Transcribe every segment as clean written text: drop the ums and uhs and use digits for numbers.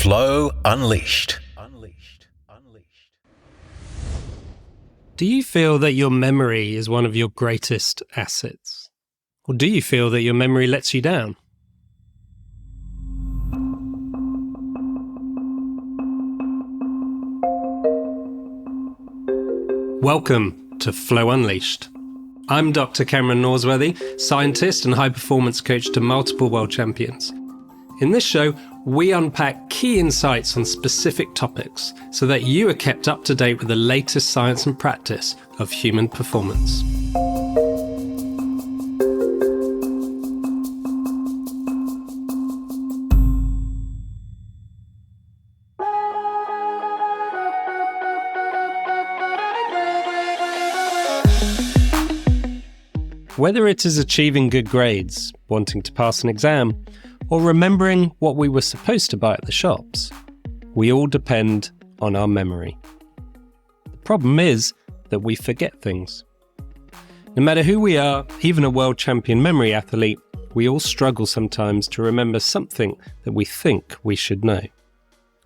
Flow Unleashed. Do you feel that your memory is one of your greatest assets? Or do you feel that your memory lets you down? Welcome to Flow Unleashed. I'm Dr. Cameron Norsworthy, scientist and high-performance coach to multiple world champions. In this show, we unpack key insights on specific topics so that you are kept up to date with the latest science and practice of human performance. Whether it is achieving good grades, wanting to pass an exam, or remembering what we were supposed to buy at the shops, we all depend on our memory. The problem is that we forget things. No matter who we are, even a world champion memory athlete, we all struggle sometimes to remember something that we think we should know.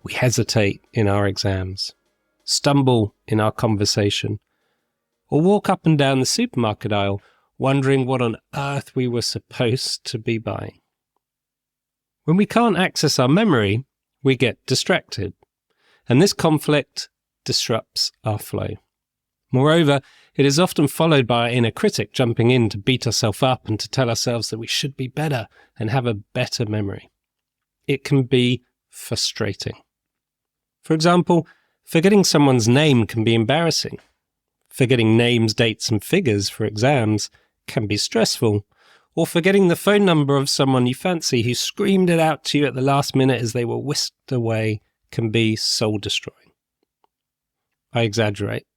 We hesitate in our exams, stumble in our conversation, or walk up and down the supermarket aisle wondering what on earth we were supposed to be buying. When we can't access our memory, we get distracted, and this conflict disrupts our flow. Moreover, it is often followed by our inner critic jumping in to beat ourselves up and to tell ourselves that we should be better and have a better memory. It can be frustrating. For example, forgetting someone's name can be embarrassing. Forgetting names, dates, and figures for exams can be stressful. Or forgetting the phone number of someone you fancy who screamed it out to you at the last minute as they were whisked away can be soul-destroying. I exaggerate.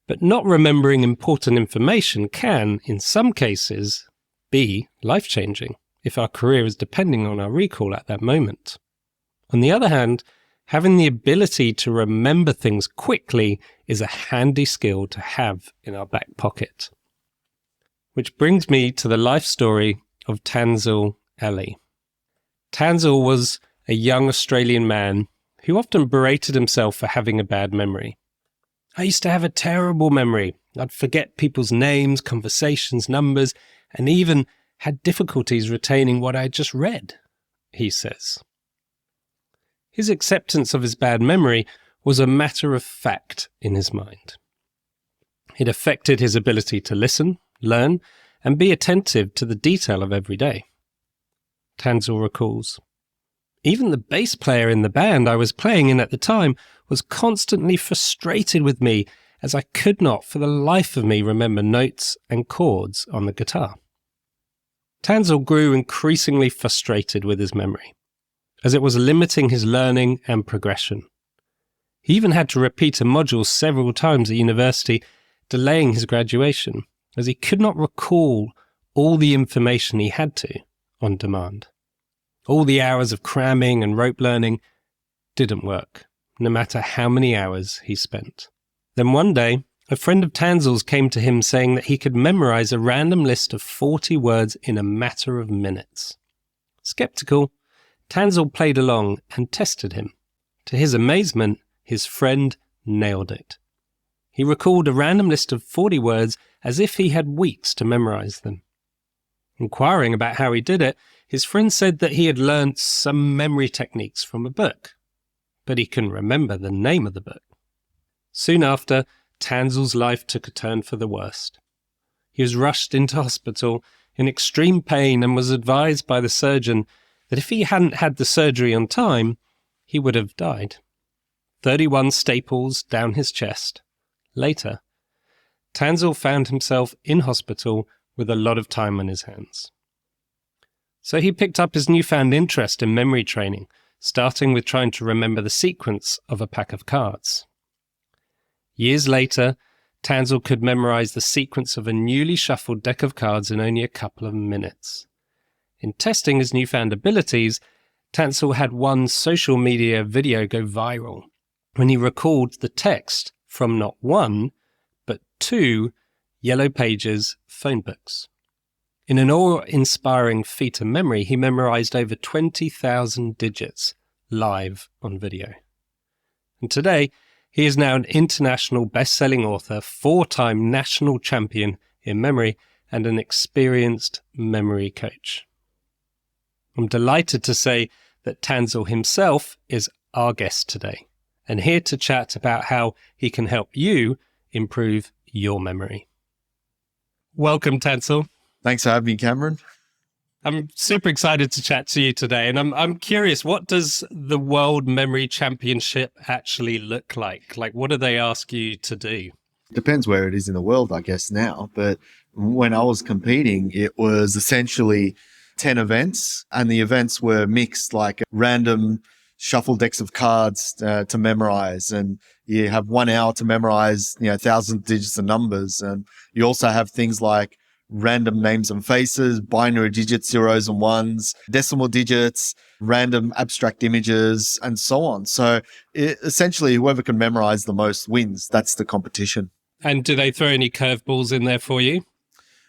But not remembering important information can, in some cases, be life-changing if our career is depending on our recall at that moment. On the other hand, having the ability to remember things quickly is a handy skill to have in our back pocket. Which brings me to the life story of Tansel Ali. Tansel was a young Australian man who often berated himself for having a bad memory. I used to have a terrible memory. I'd forget people's names, conversations, numbers, and even had difficulties retaining what I had just read, he says. His acceptance of his bad memory was a matter of fact in his mind. It affected his ability to listen, learn, and be attentive to the detail of every day. Tansel recalls, "Even the bass player in the band I was playing in at the time was constantly frustrated with me as I could not for the life of me remember notes and chords on the guitar." Tansel grew increasingly frustrated with his memory, as it was limiting his learning and progression. He even had to repeat a module several times at university, delaying his graduation, as he could not recall all the information he had to on demand. All the hours of cramming and rote learning didn't work, no matter how many hours he spent. Then one day, a friend of Tansel's came to him saying that he could memorize a random list of 40 words in a matter of minutes. Skeptical, Tansel played along and tested him. To his amazement, his friend nailed it. He recalled a random list of 40 words as if he had weeks to memorize them. Inquiring about how he did it, his friend said that he had learned some memory techniques from a book, but he couldn't remember the name of the book. Soon after, Tansel's life took a turn for the worst. He was rushed into hospital in extreme pain and was advised by the surgeon that if he hadn't had the surgery on time, he would have died. 31 staples down his chest. Later, Tansel found himself in hospital with a lot of time on his hands. So he picked up his newfound interest in memory training, starting with trying to remember the sequence of a pack of cards. Years later, Tansel could memorize the sequence of a newly shuffled deck of cards in only a couple of minutes. In testing his newfound abilities, Tansel had one social media video go viral when he recalled the text from not one, but 2 Yellow Pages phone books. In an awe-inspiring feat of memory, he memorized over 20,000 digits live on video. And today, he is now an international best-selling author, 4-time national champion in memory, and an experienced memory coach. I'm delighted to say that Tansel himself is our guest today, and here to chat about how he can help you improve your memory. Welcome, Tansel. Thanks for having me, Cameron. I'm super excited to chat to you today, and I'm curious, what does the World Memory Championship actually look like? Like, what do they ask you to do? Depends where it is in the world, I guess, now. But when I was competing, it was essentially 10 events, and the events were mixed, like random shuffle decks of cards to memorize, and you have 1 hour to memorize 1,000 digits of numbers. And you also have things like random names and faces, binary digits, zeros and ones, decimal digits, random abstract images, and so on. So essentially, whoever can memorize the most wins. That's the competition. And do they throw any curveballs in there for you?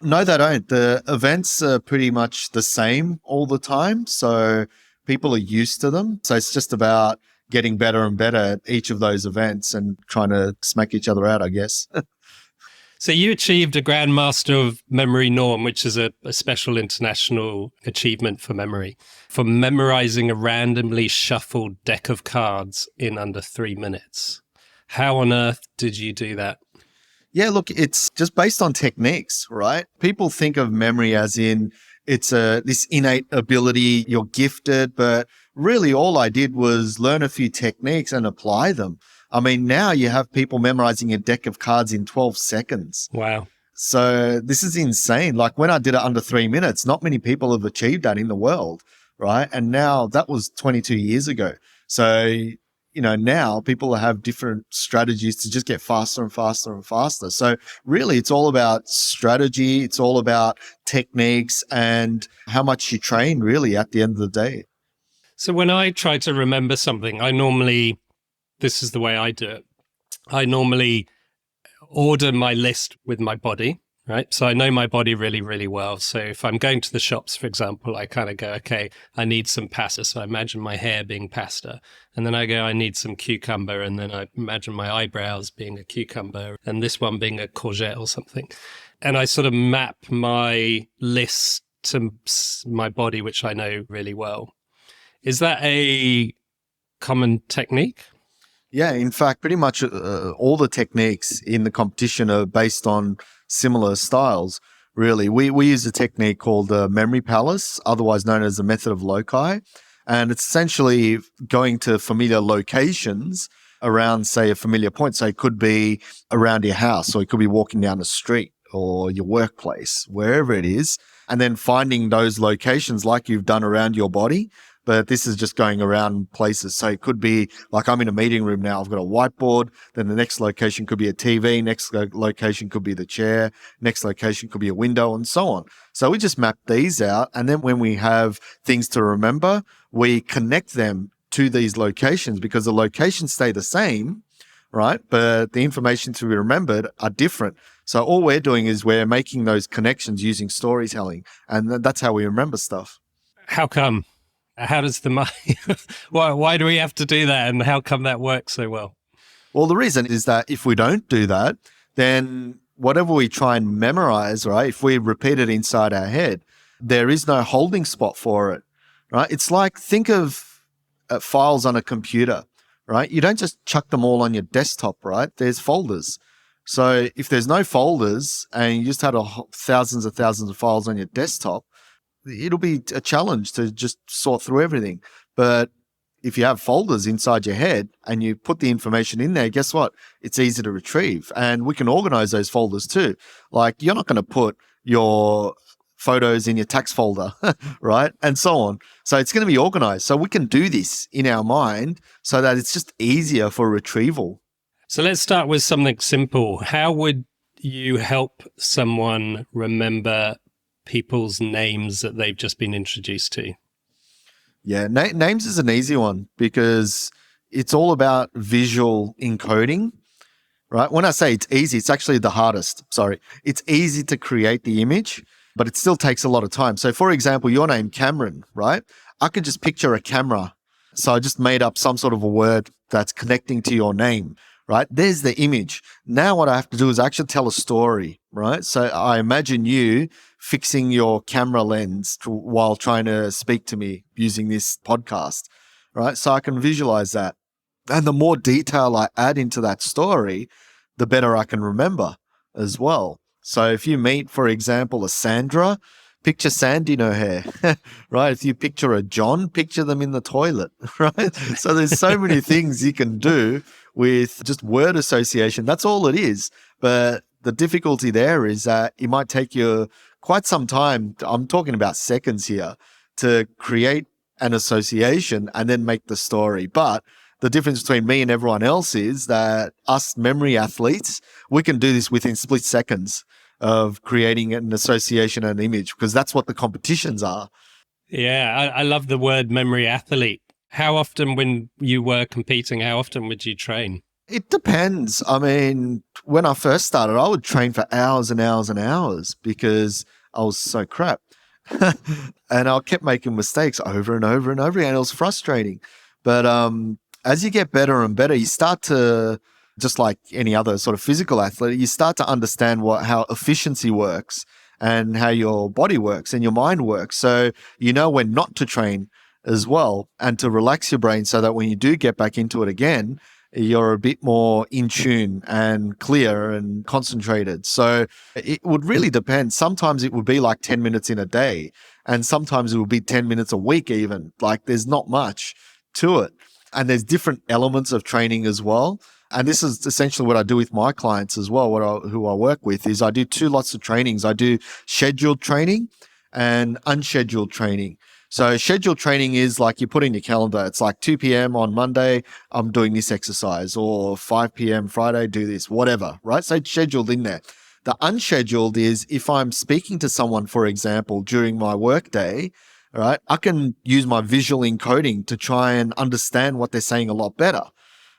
No, they don't. The events are pretty much the same all the time. So people are used to them. So it's just about getting better and better at each of those events and trying to smack each other out, I guess. So you achieved a Grandmaster of Memory Norm, which is a special international achievement for memory, for memorizing a randomly shuffled deck of cards in under 3 minutes. How on earth did you do that? Yeah, look, it's just based on techniques, right? People think of memory as in it's this innate ability, you're gifted, but really all I did was learn a few techniques and apply them. I mean, now you have people memorizing a deck of cards in 12 seconds. Wow. So this is insane. Like when I did it under 3 minutes, not many people have achieved that in the world, right? And now that was 22 years ago. So, now people have different strategies to just get faster and faster and faster. So really it's all about strategy. It's all about techniques and how much you train really at the end of the day. So when I try to remember something, this is the way I do it. I normally order my list with my body, right? So I know my body really, really well. So if I'm going to the shops, for example, I kind of go, okay, I need some pasta. So I imagine my hair being pasta. And then I go, I need some cucumber. And then I imagine my eyebrows being a cucumber and this one being a courgette or something. And I sort of map my list to my body, which I know really well. Is that a common technique? Yeah, in fact, pretty much all the techniques in the competition are based on similar styles, really. We use a technique called the memory palace, otherwise known as the method of loci. And it's essentially going to familiar locations around, say, a familiar point. So it could be around your house, or it could be walking down the street or your workplace, wherever it is, and then finding those locations like you've done around your body. But this is just going around places. So it could be like I'm in a meeting room now. I've got a whiteboard. Then the next location could be a TV. Next location could be the chair. Next location could be a window and so on. So we just map these out. And then when we have things to remember, we connect them to these locations because the locations stay the same, right? But the information to be remembered are different. So all we're doing is we're making those connections using storytelling. And that's how we remember stuff. How come? How does the mind, why do we have to do that? And how come that works so well? Well, the reason is that if we don't do that, then whatever we try and memorize, right, if we repeat it inside our head, there is no holding spot for it, right? It's like, think of files on a computer, right? You don't just chuck them all on your desktop, right? There's folders. So if there's no folders and you just had thousands of files on your desktop, it'll be a challenge to just sort through everything. But if you have folders inside your head and you put the information in there, guess what? It's easy to retrieve. And we can organize those folders too. Like you're not going to put your photos in your tax folder, right? And so on. So it's going to be organized. So we can do this in our mind so that it's just easier for retrieval. So let's start with something simple. How would you help someone remember people's names that they've just been introduced to? Yeah, names is an easy one because it's all about visual encoding, right? When I say it's easy, it's actually the hardest. Sorry. It's easy to create the image, but it still takes a lot of time. So for example, your name, Cameron, right? I could just picture a camera So I just made up some sort of a word that's connecting to your name, right? There's the image. Now what I have to do is actually tell a story, right? So I imagine you fixing your camera lens while trying to speak to me using this podcast, right? So I can visualize that. And the more detail I add into that story, the better I can remember as well. So if you meet, for example, a Sandra, picture sand in her hair, right? If you picture a John, picture them in the toilet, right? So there's so many things you can do with just word association. That's all it is. But the difficulty there is that it might take you quite some time. I'm talking about seconds here to create an association and then make the story. But the difference between me and everyone else is that us memory athletes, we can do this within split seconds of creating an association and image, because that's what the competitions are. Yeah, I love the word memory athlete. How often when you were competing, how often would you train? It depends. I mean, when I first started, I would train for hours and hours and hours because I was so crap. And I kept making mistakes over and over and over again. It was frustrating. But as you get better and better, you start to, just like any other sort of physical athlete, you start to understand how efficiency works and how your body works and your mind works. So you know when not to train as well, and to relax your brain so that when you do get back into it again, you're a bit more in tune and clear and concentrated. So it would really depend. Sometimes it would be like 10 minutes in a day, and sometimes it would be 10 minutes a week even. Like there's not much to it. And there's different elements of training as well. And this is essentially what I do with my clients as well, who I work with, is I do two lots of trainings. I do scheduled training and unscheduled training. So scheduled training is like you put in your calendar. It's like 2 p.m. on Monday, I'm doing this exercise, or 5 p.m. Friday, do this, whatever, right? So it's scheduled in there. The unscheduled is if I'm speaking to someone, for example, during my workday, right, I can use my visual encoding to try and understand what they're saying a lot better,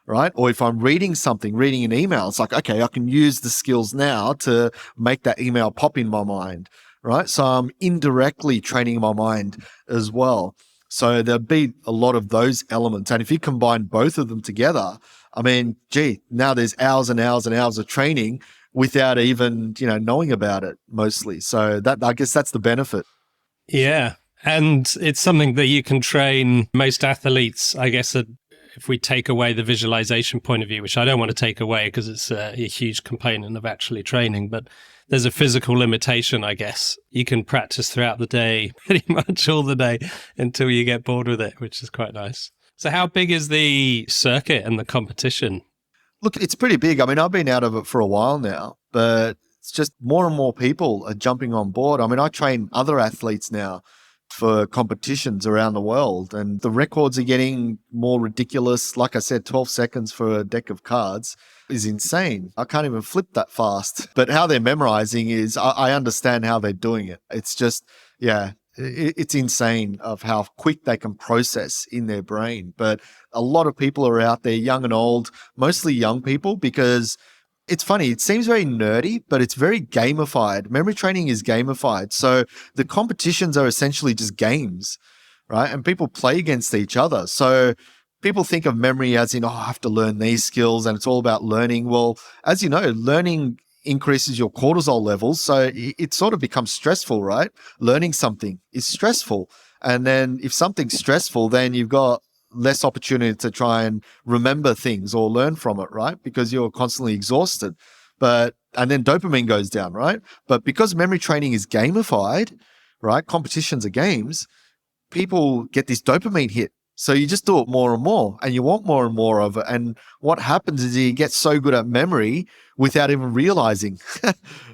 right? Or if I'm reading an email, it's like, okay, I can use the skills now to make that email pop in my mind, right? So I'm indirectly training my mind as well. So there'll be a lot of those elements. And if you combine both of them together, I mean, gee, now there's hours and hours and hours of training without even, knowing about it mostly. So that, I guess that's the benefit. Yeah. And it's something that you can train most athletes, I guess, if we take away the visualization point of view, which I don't want to take away because it's a huge component of actually training, but there's a physical limitation, I guess. You can practice throughout the day, pretty much all the day, until you get bored with it, which is quite nice. So how big is the circuit and the competition? Look, it's pretty big. I mean, I've been out of it for a while now, but it's just more and more people are jumping on board. I mean, I train other athletes now for competitions around the world, and the records are getting more ridiculous. Like I said, 12 seconds for a deck of cards is insane. I can't even flip that fast. But how they're memorizing is, I understand how they're doing it. It's just, yeah, it's insane of how quick they can process in their brain. But a lot of people are out there, young and old, mostly young people, because it's funny, it seems very nerdy, but it's very gamified. Memory training is gamified. So the competitions are essentially just games, right? And people play against each other. So people think of memory as in, I have to learn these skills and it's all about learning. Well, as you know, learning increases your cortisol levels. So it sort of becomes stressful, right? Learning something is stressful. And then if something's stressful, then you've got less opportunity to try and remember things or learn from it, right? Because you're constantly exhausted. And then dopamine goes down, right? But because memory training is gamified, right? Competitions are games, people get this dopamine hit. So you just do it more and more, and you want more and more of it. And what happens is you get so good at memory without even realizing,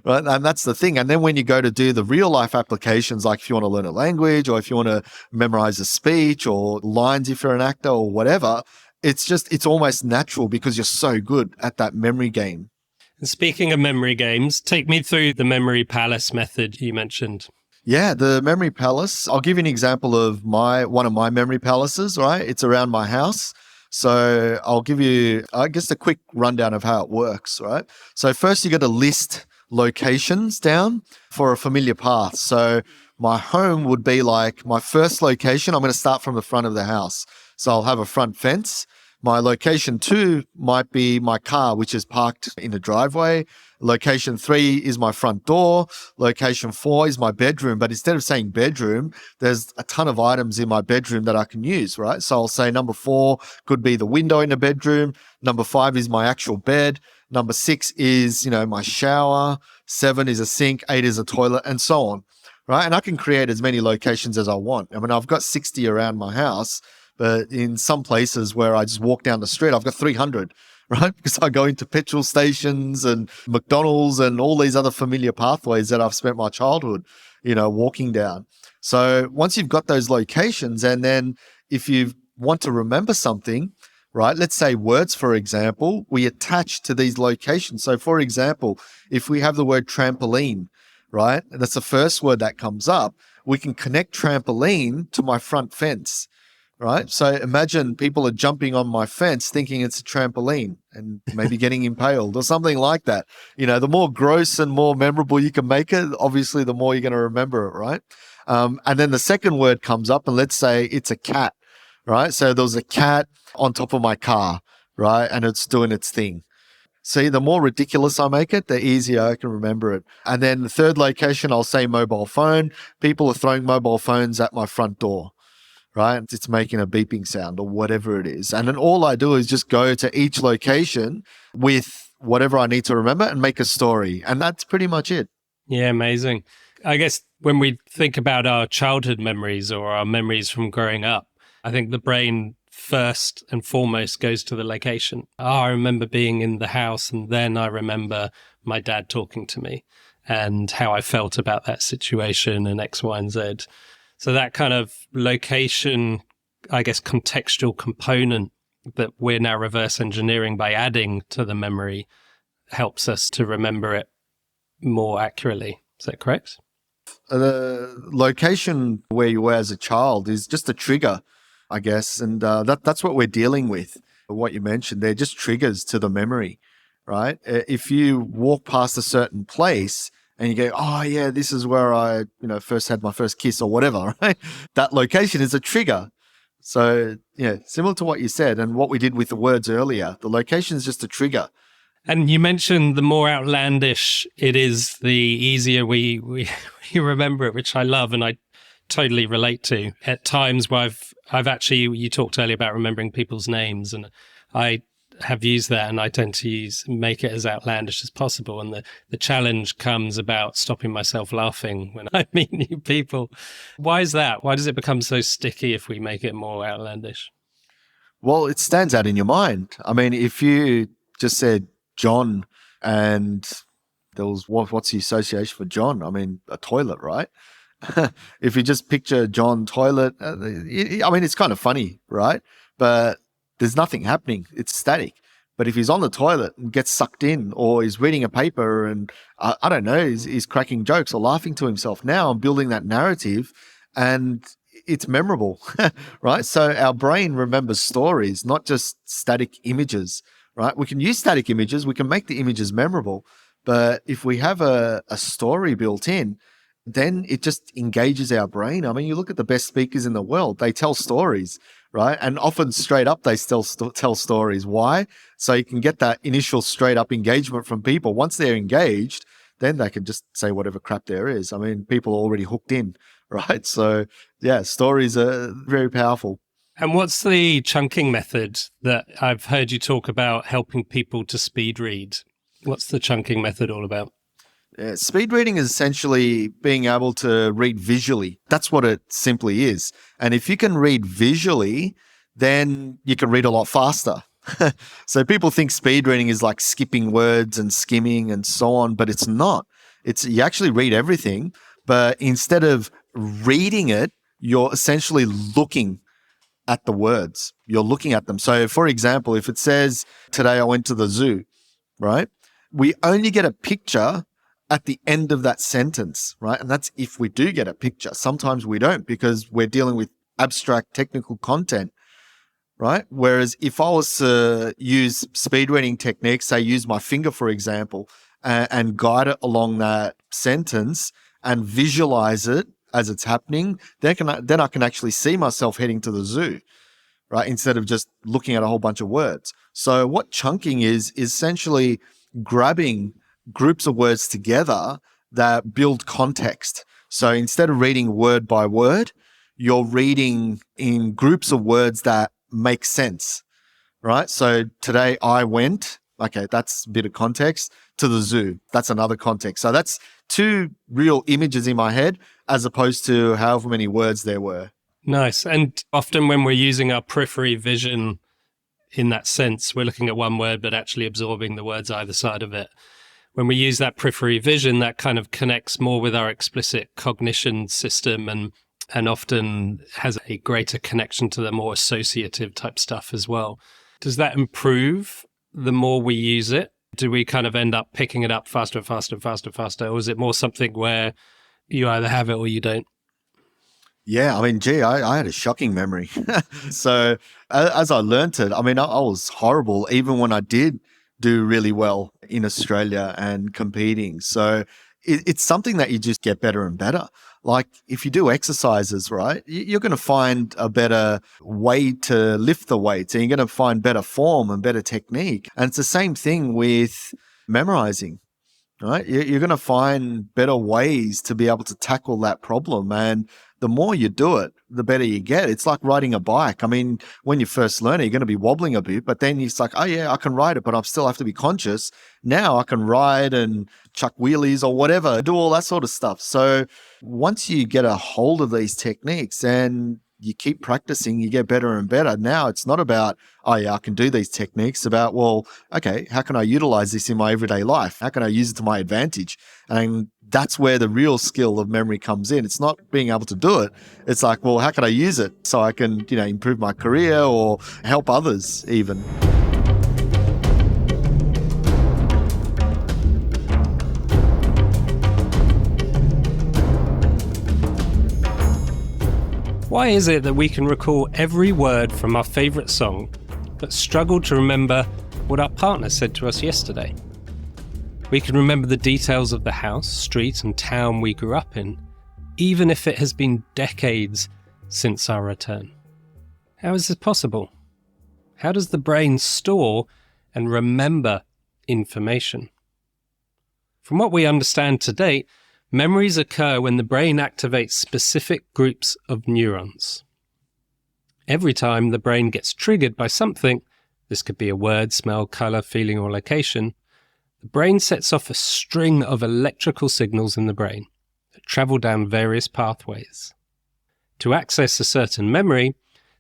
right? And that's the thing. And then when you go to do the real life applications, like if you want to learn a language or if you want to memorize a speech or lines, if you're an actor or whatever, it's almost natural because you're so good at that memory game. And speaking of memory games, take me through the memory palace method you mentioned. Yeah, the memory palace. I'll give you an example of one of my memory palaces, right? It's around my house. So I'll give you, I guess, a quick rundown of how it works, right? So first you got to list locations down for a familiar path. So my home would be like my first location. I'm going to start from the front of the house. So I'll have a front fence. My location 2 might be my car, which is parked in a driveway. Location 3 is my front door. Location 4 is my bedroom. But instead of saying bedroom, there's a ton of items in my bedroom that I can use, right? So I'll say number 4 could be the window in the bedroom. Number 5 is my actual bed. Number 6 is, my shower. 7 is a sink. 8 is a toilet, and so on, right? And I can create as many locations as I want. I mean, I've got 60 around my house, but in some places where I just walk down the street, I've got 300, right? Because I go into petrol stations and McDonald's and all these other familiar pathways that I've spent my childhood, walking down. So once you've got those locations, and then if you want to remember something, right? Let's say words, for example, we attach to these locations. So for example, if we have the word trampoline, right? And that's the first word that comes up, we can connect trampoline to my front fence. Right. So imagine people are jumping on my fence thinking it's a trampoline and maybe getting impaled or something like that. The more gross and more memorable you can make it, obviously, the more you're going to remember it. Right. And then the second word comes up, and let's say it's a cat. Right. So there was a cat on top of my car. Right. And it's doing its thing. See, the more ridiculous I make it, the easier I can remember it. And then the third location, I'll say mobile phone. People are throwing mobile phones at my front door. Right? It's making a beeping sound or whatever it is. And then all I do is just go to each location with whatever I need to remember and make a story. And that's pretty much it. Yeah, amazing. I guess when we think about our childhood memories or our memories from growing up, I think the brain first and foremost goes to the location. I remember being in the house, and then I remember my dad talking to me and how I felt about that situation and X, Y, and Z. So that kind of location, I guess, contextual component that we're now reverse engineering by adding to the memory helps us to remember it more accurately. Is that correct? The location where you were as a child is just a trigger, I guess. And that's what we're dealing with. What you mentioned, they're just triggers to the memory, right? If you walk past a certain place, and you go, oh yeah, this is where I, first had my first kiss or whatever, right? That location is a trigger. So yeah, similar to what you said and what we did with the words earlier, the location is just a trigger. And you mentioned the more outlandish it is, the easier we remember it, which I love and I totally relate to. At times where I've actually, you talked earlier about remembering people's names, and I have used that, and I tend to make it as outlandish as possible. And the challenge comes about stopping myself laughing when I meet new people. Why is that? Why does it become so sticky if we make it more outlandish? Well, it stands out in your mind. I mean, if you just said John and there was what's the association for John? I mean, a toilet, right? If you just picture John toilet, I mean, it's kind of funny, right? But there's nothing happening. It's static. But if he's on the toilet and gets sucked in, or he's reading a paper and I don't know, he's cracking jokes or laughing to himself, now I'm building that narrative and it's memorable, right? So our brain remembers stories, not just static images, right? We can use static images. We can make the images memorable. But if we have a story built in, then it just engages our brain. I mean, you look at the best speakers in the world, they tell stories, right? And often straight up, they still tell stories. Why? So you can get that initial straight up engagement from people. Once they're engaged, then they can just say whatever crap there is. I mean, people are already hooked in, right? So yeah, stories are very powerful. And what's the chunking method that I've heard you talk about helping people to speed read? What's the chunking method all about? Yeah, speed reading is essentially being able to read visually. That's what it simply is. And if you can read visually, then you can read a lot faster. So people think speed reading is like skipping words and skimming and so on, but it's not. You actually read everything, but instead of reading it, you're essentially looking at the words. You're looking at them. So for example, if it says, today I went to the zoo, right? We only get a picture at the end of that sentence, right? And that's if we do get a picture. Sometimes we don't because we're dealing with abstract technical content, right? Whereas if I was to use speed reading techniques, say use my finger, for example, and guide it along that sentence and visualize it as it's happening, then I can actually see myself heading to the zoo, right? Instead of just looking at a whole bunch of words. So what chunking is essentially grabbing groups of words together that build context. So instead of reading word by word, you're reading in groups of words that make sense, right? So today I went, okay, that's a bit of context, to the zoo. That's another context. So that's two real images in my head as opposed to however many words there were. Nice. And often when we're using our periphery vision in that sense, we're looking at one word, but actually absorbing the words either side of it. When we use that periphery vision, that kind of connects more with our explicit cognition system and often has a greater connection to the more associative type stuff as well. Does that improve the more we use it? Do we kind of end up picking it up faster and faster and faster and faster? Or is it more something where you either have it or you don't? Yeah, I mean, I had a shocking memory. So as I learned it, I mean, I was horrible even when I did do really well in Australia and competing. So it's something that you just get better and better. Like if you do exercises, right, you're going to find a better way to lift the weights and you're going to find better form and better technique. And it's the same thing with memorizing, right? You're going to find better ways to be able to tackle that problem. And the more you do it, the better you get. It's like riding a bike. I mean, when you first learn it, you're going to be wobbling a bit, but then it's like, oh yeah, I can ride it, but I still have to be conscious. Now I can ride and chuck wheelies or whatever, do all that sort of stuff. So once you get a hold of these techniques and you keep practicing, you get better and better. Now it's not about, oh yeah, I can do these techniques. It's about, well, okay, how can I utilize this in my everyday life? How can I use it to my advantage? And that's where the real skill of memory comes in. It's not being able to do it. It's like, well, how can I use it so I can, improve my career or help others even? Why is it that we can recall every word from our favourite song, but struggle to remember what our partner said to us yesterday? We can remember the details of the house, street, and town we grew up in, even if it has been decades since our return. How is this possible? How does the brain store and remember information? From what we understand to date, memories occur when the brain activates specific groups of neurons. Every time the brain gets triggered by something, this could be a word, smell, colour, feeling, or location, the brain sets off a string of electrical signals in the brain that travel down various pathways. To access a certain memory,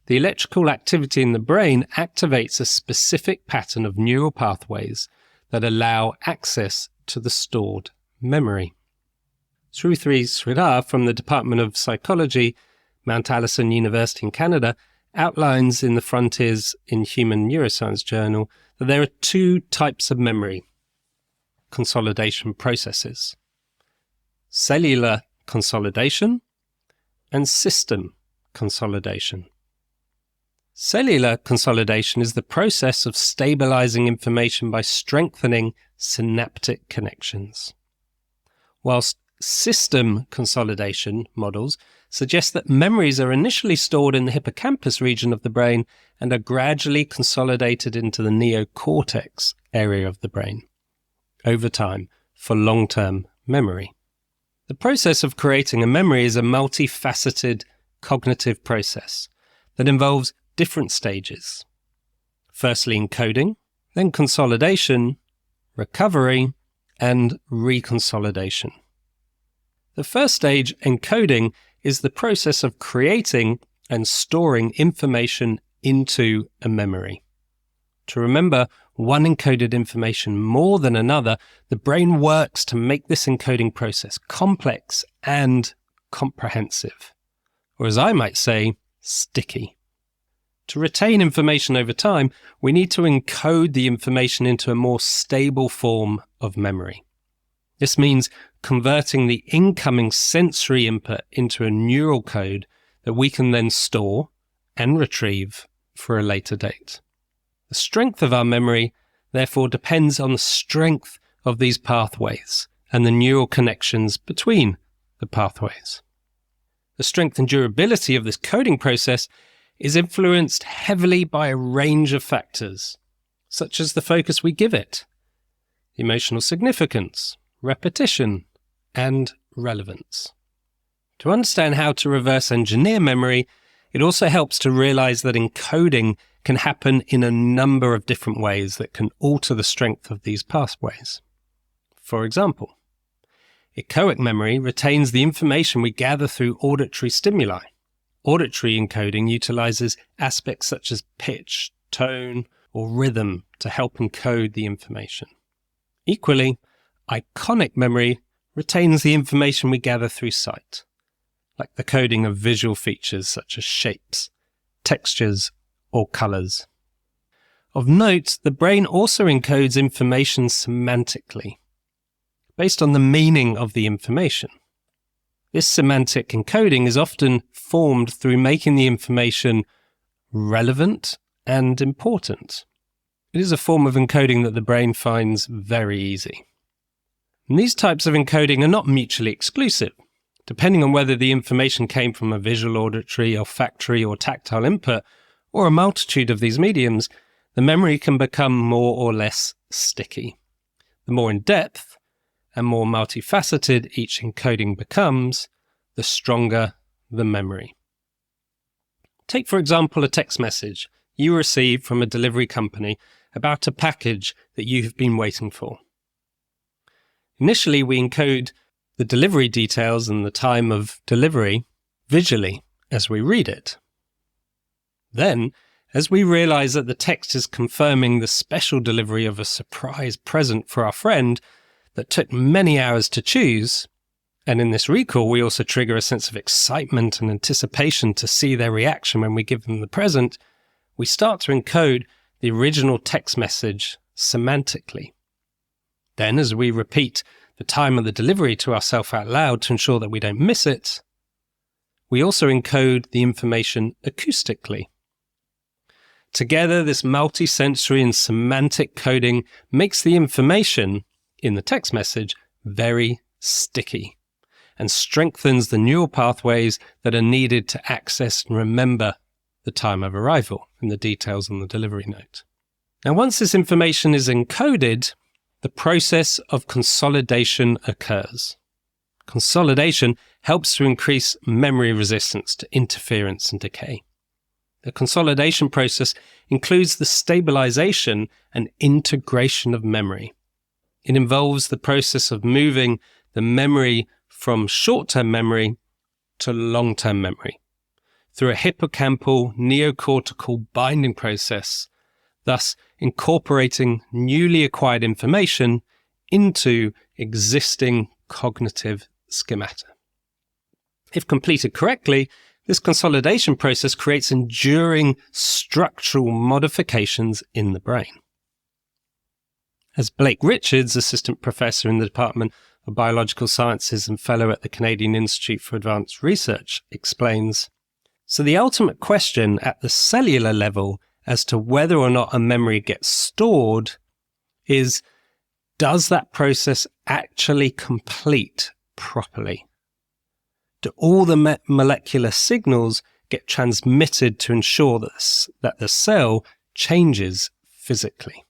the electrical activity in the brain activates a specific pattern of neural pathways that allow access to the stored memory. Norsworthy from the Department of Psychology, Mount Allison University in Canada, outlines in the Frontiers in Human Neuroscience journal that there are two types of memory consolidation processes: cellular consolidation and system consolidation. Cellular consolidation is the process of stabilizing information by strengthening synaptic connections, whilst system consolidation models suggest that memories are initially stored in the hippocampus region of the brain and are gradually consolidated into the neocortex area of the brain over time for long-term memory. The process of creating a memory is a multifaceted cognitive process that involves different stages. Firstly, encoding, then consolidation, recovery, and reconsolidation. The first stage, encoding, is the process of creating and storing information into a memory. To remember one encoded information more than another, the brain works to make this encoding process complex and comprehensive, or as I might say, sticky. To retain information over time, we need to encode the information into a more stable form of memory. This means converting the incoming sensory input into a neural code that we can then store and retrieve for a later date. The strength of our memory, therefore, depends on the strength of these pathways and the neural connections between the pathways. The strength and durability of this coding process is influenced heavily by a range of factors, such as the focus we give it, emotional significance, repetition, and relevance. To understand how to reverse engineer memory, it also helps to realize that encoding can happen in a number of different ways that can alter the strength of these pathways. For example, echoic memory retains the information we gather through auditory stimuli. Auditory encoding utilizes aspects such as pitch, tone, or rhythm to help encode the information. Equally, iconic memory retains the information we gather through sight, like the coding of visual features such as shapes, textures, or colors. Of note, the brain also encodes information semantically, based on the meaning of the information. This semantic encoding is often formed through making the information relevant and important. It is a form of encoding that the brain finds very easy. And these types of encoding are not mutually exclusive. Depending on whether the information came from a visual, auditory, olfactory, or tactile input, or a multitude of these mediums, the memory can become more or less sticky. The more in-depth and more multifaceted each encoding becomes, the stronger the memory. Take, for example, a text message you receive from a delivery company about a package that you have been waiting for. Initially, we encode the delivery details and the time of delivery visually as we read it. Then, as we realize that the text is confirming the special delivery of a surprise present for our friend that took many hours to choose, and in this recall we also trigger a sense of excitement and anticipation to see their reaction when we give them the present, we start to encode the original text message semantically. Then, as we repeat the time of the delivery to ourselves out loud to ensure that we don't miss it, we also encode the information acoustically. Together, this multi-sensory and semantic coding makes the information in the text message very sticky and strengthens the neural pathways that are needed to access and remember the time of arrival and the details on the delivery note. Now, once this information is encoded, the process of consolidation occurs. Consolidation helps to increase memory resistance to interference and decay. The consolidation process includes the stabilization and integration of memory. It involves the process of moving the memory from short-term memory to long-term memory through a hippocampal neocortical binding process, thus incorporating newly acquired information into existing cognitive schemata. If completed correctly, this consolidation process creates enduring structural modifications in the brain. As Blake Richards, assistant professor in the Department of Biological Sciences and fellow at the Canadian Institute for Advanced Research, explains, so the ultimate question at the cellular level as to whether or not a memory gets stored is, does that process actually complete properly? Do all the molecular signals get transmitted to ensure that the cell changes physically?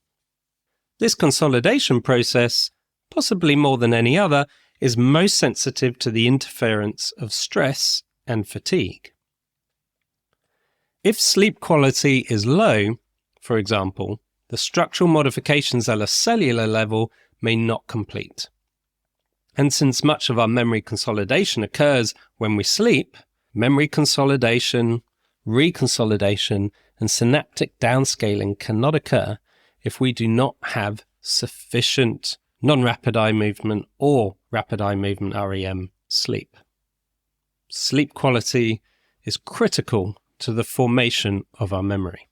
This consolidation process, possibly more than any other, is most sensitive to the interference of stress and fatigue. If sleep quality is low, for example, the structural modifications at a cellular level may not complete. And since much of our memory consolidation occurs when we sleep, memory consolidation, reconsolidation, and synaptic downscaling cannot occur if we do not have sufficient non-rapid eye movement or rapid eye movement REM sleep. Sleep quality is critical to the formation of our memory.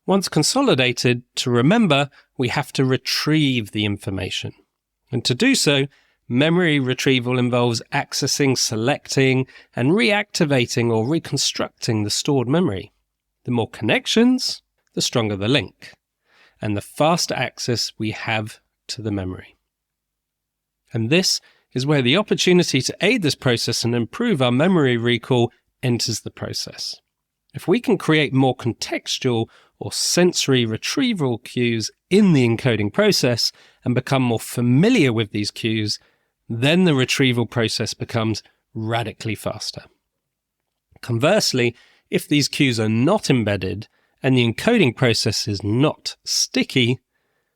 Once consolidated, to remember, we have to retrieve the information. And to do so, memory retrieval involves accessing, selecting, and reactivating or reconstructing the stored memory. The more connections, the stronger the link, and the faster access we have to the memory. And this is where the opportunity to aid this process and improve our memory recall enters the process. If we can create more contextual or sensory retrieval cues in the encoding process and become more familiar with these cues, then the retrieval process becomes radically faster. Conversely, if these cues are not embedded and the encoding process is not sticky,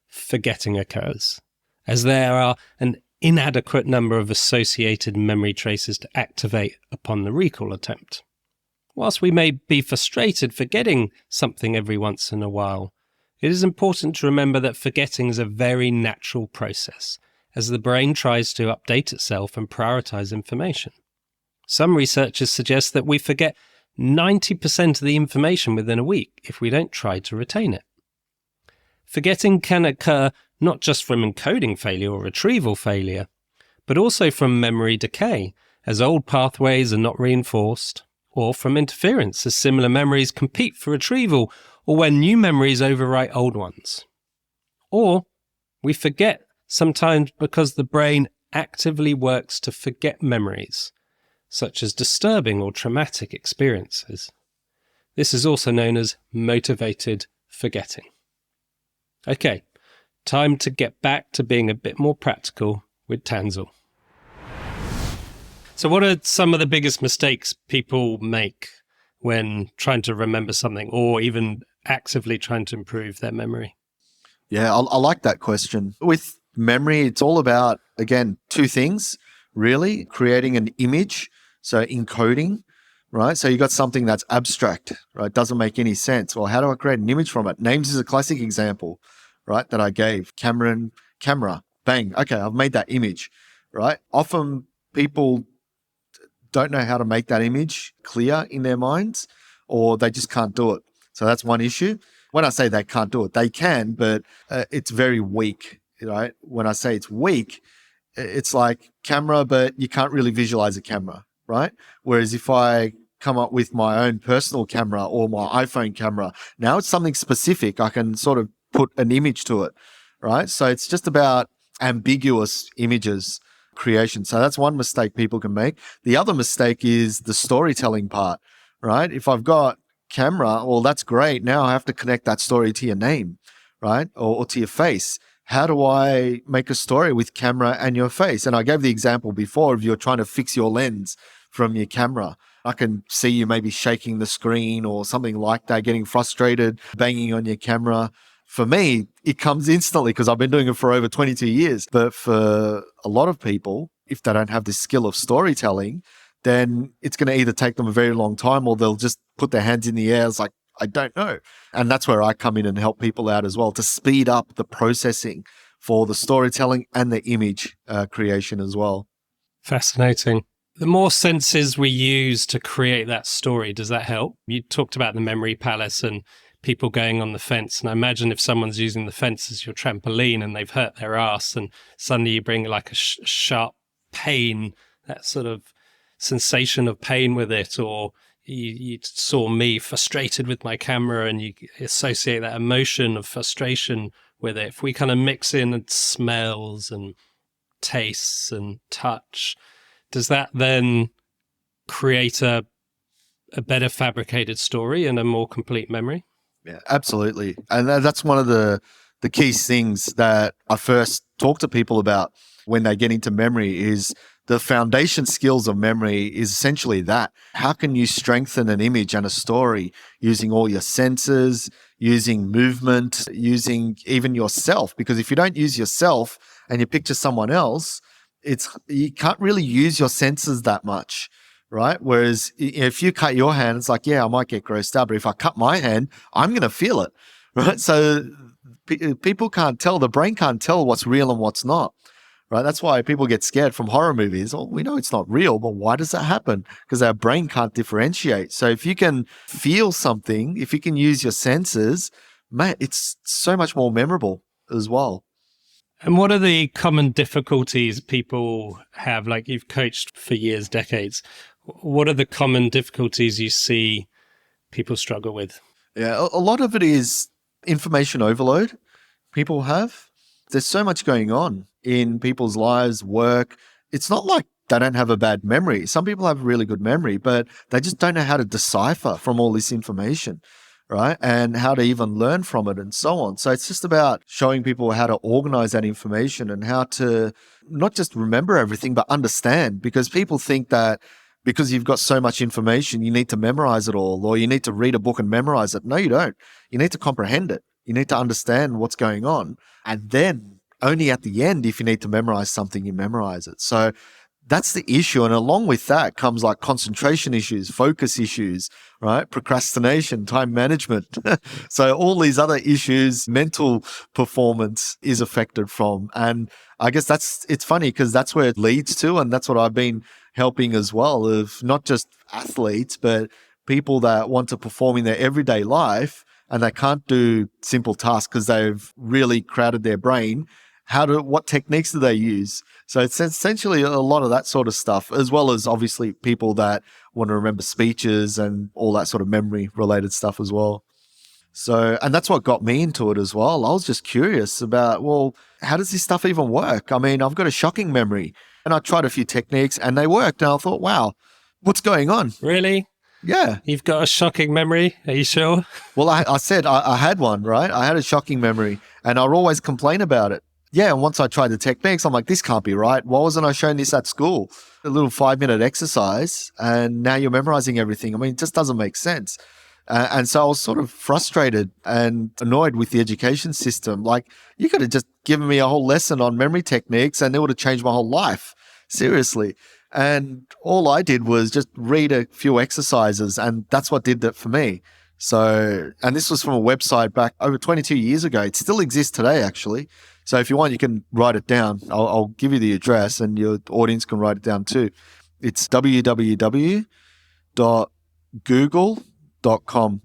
forgetting occurs, as there are an inadequate number of associated memory traces to activate upon the recall attempt. Whilst we may be frustrated forgetting something every once in a while, it is important to remember that forgetting is a very natural process, as the brain tries to update itself and prioritize information. Some researchers suggest that we forget 90% of the information within a week if we don't try to retain it. Forgetting can occur not just from encoding failure or retrieval failure, but also from memory decay, as old pathways are not reinforced, or from interference as similar memories compete for retrieval, or when new memories overwrite old ones. Or we forget sometimes because the brain actively works to forget memories, such as disturbing or traumatic experiences. This is also known as motivated forgetting. Okay, time to get back to being a bit more practical with Tansel. So what are some of the biggest mistakes people make when trying to remember something or even actively trying to improve their memory? Yeah, I like that question. With memory, it's all about, again, two things, really. Creating an image, so encoding, right? So you got something that's abstract, right? Doesn't make any sense. Well, how do I create an image from it? Names is a classic example, right, that I gave. Camera, bang. Okay, I've made that image, right? Often people don't know how to make that image clear in their minds, or they just can't do it. So that's one issue. When I say they can't do it, they can, but it's very weak, right? When I say it's weak, it's like camera, but you can't really visualize a camera, right? Whereas if I come up with my own personal camera or my iPhone camera, now it's something specific. I can sort of put an image to it, right? So it's just about ambiguous images creation. So that's one mistake people can make. The other mistake is the storytelling part, right? If I've got camera, well, that's great. Now I have to connect that story to your name, right? Or to your face. How do I make a story with camera and your face? And I gave the example before of you're trying to fix your lens from your camera. I can see you maybe shaking the screen or something like that, getting frustrated, banging on your camera. For me, it comes instantly because I've been doing it for over 22 years. But for a lot of people, if they don't have this skill of storytelling, then it's going to either take them a very long time or they'll just put their hands in the air. It's like, I don't know. And that's where I come in and help people out as well to speed up the processing for the storytelling and the image creation as well. Fascinating. The more senses we use to create that story, does that help? You talked about the memory palace and people going on the fence. And I imagine if someone's using the fence as your trampoline and they've hurt their ass and suddenly you bring like a sharp pain, that sort of sensation of pain with it, or you saw me frustrated with my camera and you associate that emotion of frustration with it. If we kind of mix in smells and tastes and touch, does that then create a better fabricated story and a more complete memory? Yeah, absolutely. And that's one of the key things that I first talk to people about when they get into memory is the foundation skills of memory is essentially that. How can you strengthen an image and a story using all your senses, using movement, using even yourself? Because if you don't use yourself and you picture someone else, you can't really use your senses that much, right? Whereas if you cut your hand, it's like, yeah, I might get grossed out, but if I cut my hand, I'm going to feel it, right? So people can't tell, the brain can't tell what's real and what's not. Right? That's why people get scared from horror movies. Well, we know it's not real, but why does that happen? Because our brain can't differentiate. So if you can feel something, if you can use your senses, mate, it's so much more memorable as well. And what are the common difficulties people have? Like you've coached for years, decades. What are the common difficulties you see people struggle with? Yeah, a lot of it is information overload people have. There's so much going on in people's lives, work. It's not like they don't have a bad memory. Some people have really good memory, but they just don't know how to decipher from all this information, right? And how to even learn from it and so on. So it's just about showing people how to organize that information and how to not just remember everything, but understand, because people think that because you've got so much information, you need to memorize it all, or you need to read a book and memorize it. No, you don't. You need to comprehend it. You need to understand what's going on. And then only at the end, if you need to memorize something, you memorize it. So that's the issue. And along with that comes like concentration issues, focus issues, right? Procrastination, time management. So all these other issues, mental performance is affected from. And I guess it's funny because that's where it leads to. And that's what I've been helping as well, of not just athletes, but people that want to perform in their everyday life and they can't do simple tasks because they've really crowded their brain. What techniques do they use? So it's essentially a lot of that sort of stuff, as well as obviously people that want to remember speeches and all that sort of memory related stuff as well. So, and that's what got me into it as well. I was just curious about, well, how does this stuff even work? I mean, I've got a shocking memory and I tried a few techniques and they worked. And I thought, wow, what's going on? Really? Yeah. You've got a shocking memory? Are you sure? Well, I said I had one, right? I had a shocking memory and I'd always complain about it. Yeah, and once I tried the techniques, I'm like, this can't be right. Why wasn't I shown this at school? A little 5-minute exercise, and now you're memorizing everything. I mean, it just doesn't make sense. And so I was sort of frustrated and annoyed with the education system. Like, you could have just given me a whole lesson on memory techniques and it would have changed my whole life. Seriously. And all I did was just read a few exercises, and that's what did that for me. So, and this was from a website back over 22 years ago. It still exists today, actually. So if you want, you can write it down. I'll give you the address and your audience can write it down too. It's www.google.com.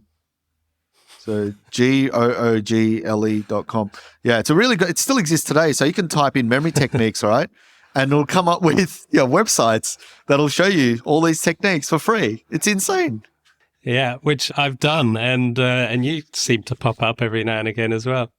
So google.com. Yeah, it's a really good, it still exists today. So you can type in memory techniques, all right? And it'll come up with websites that'll show you all these techniques for free. It's insane. Yeah, which I've done. And you seem to pop up every now and again as well.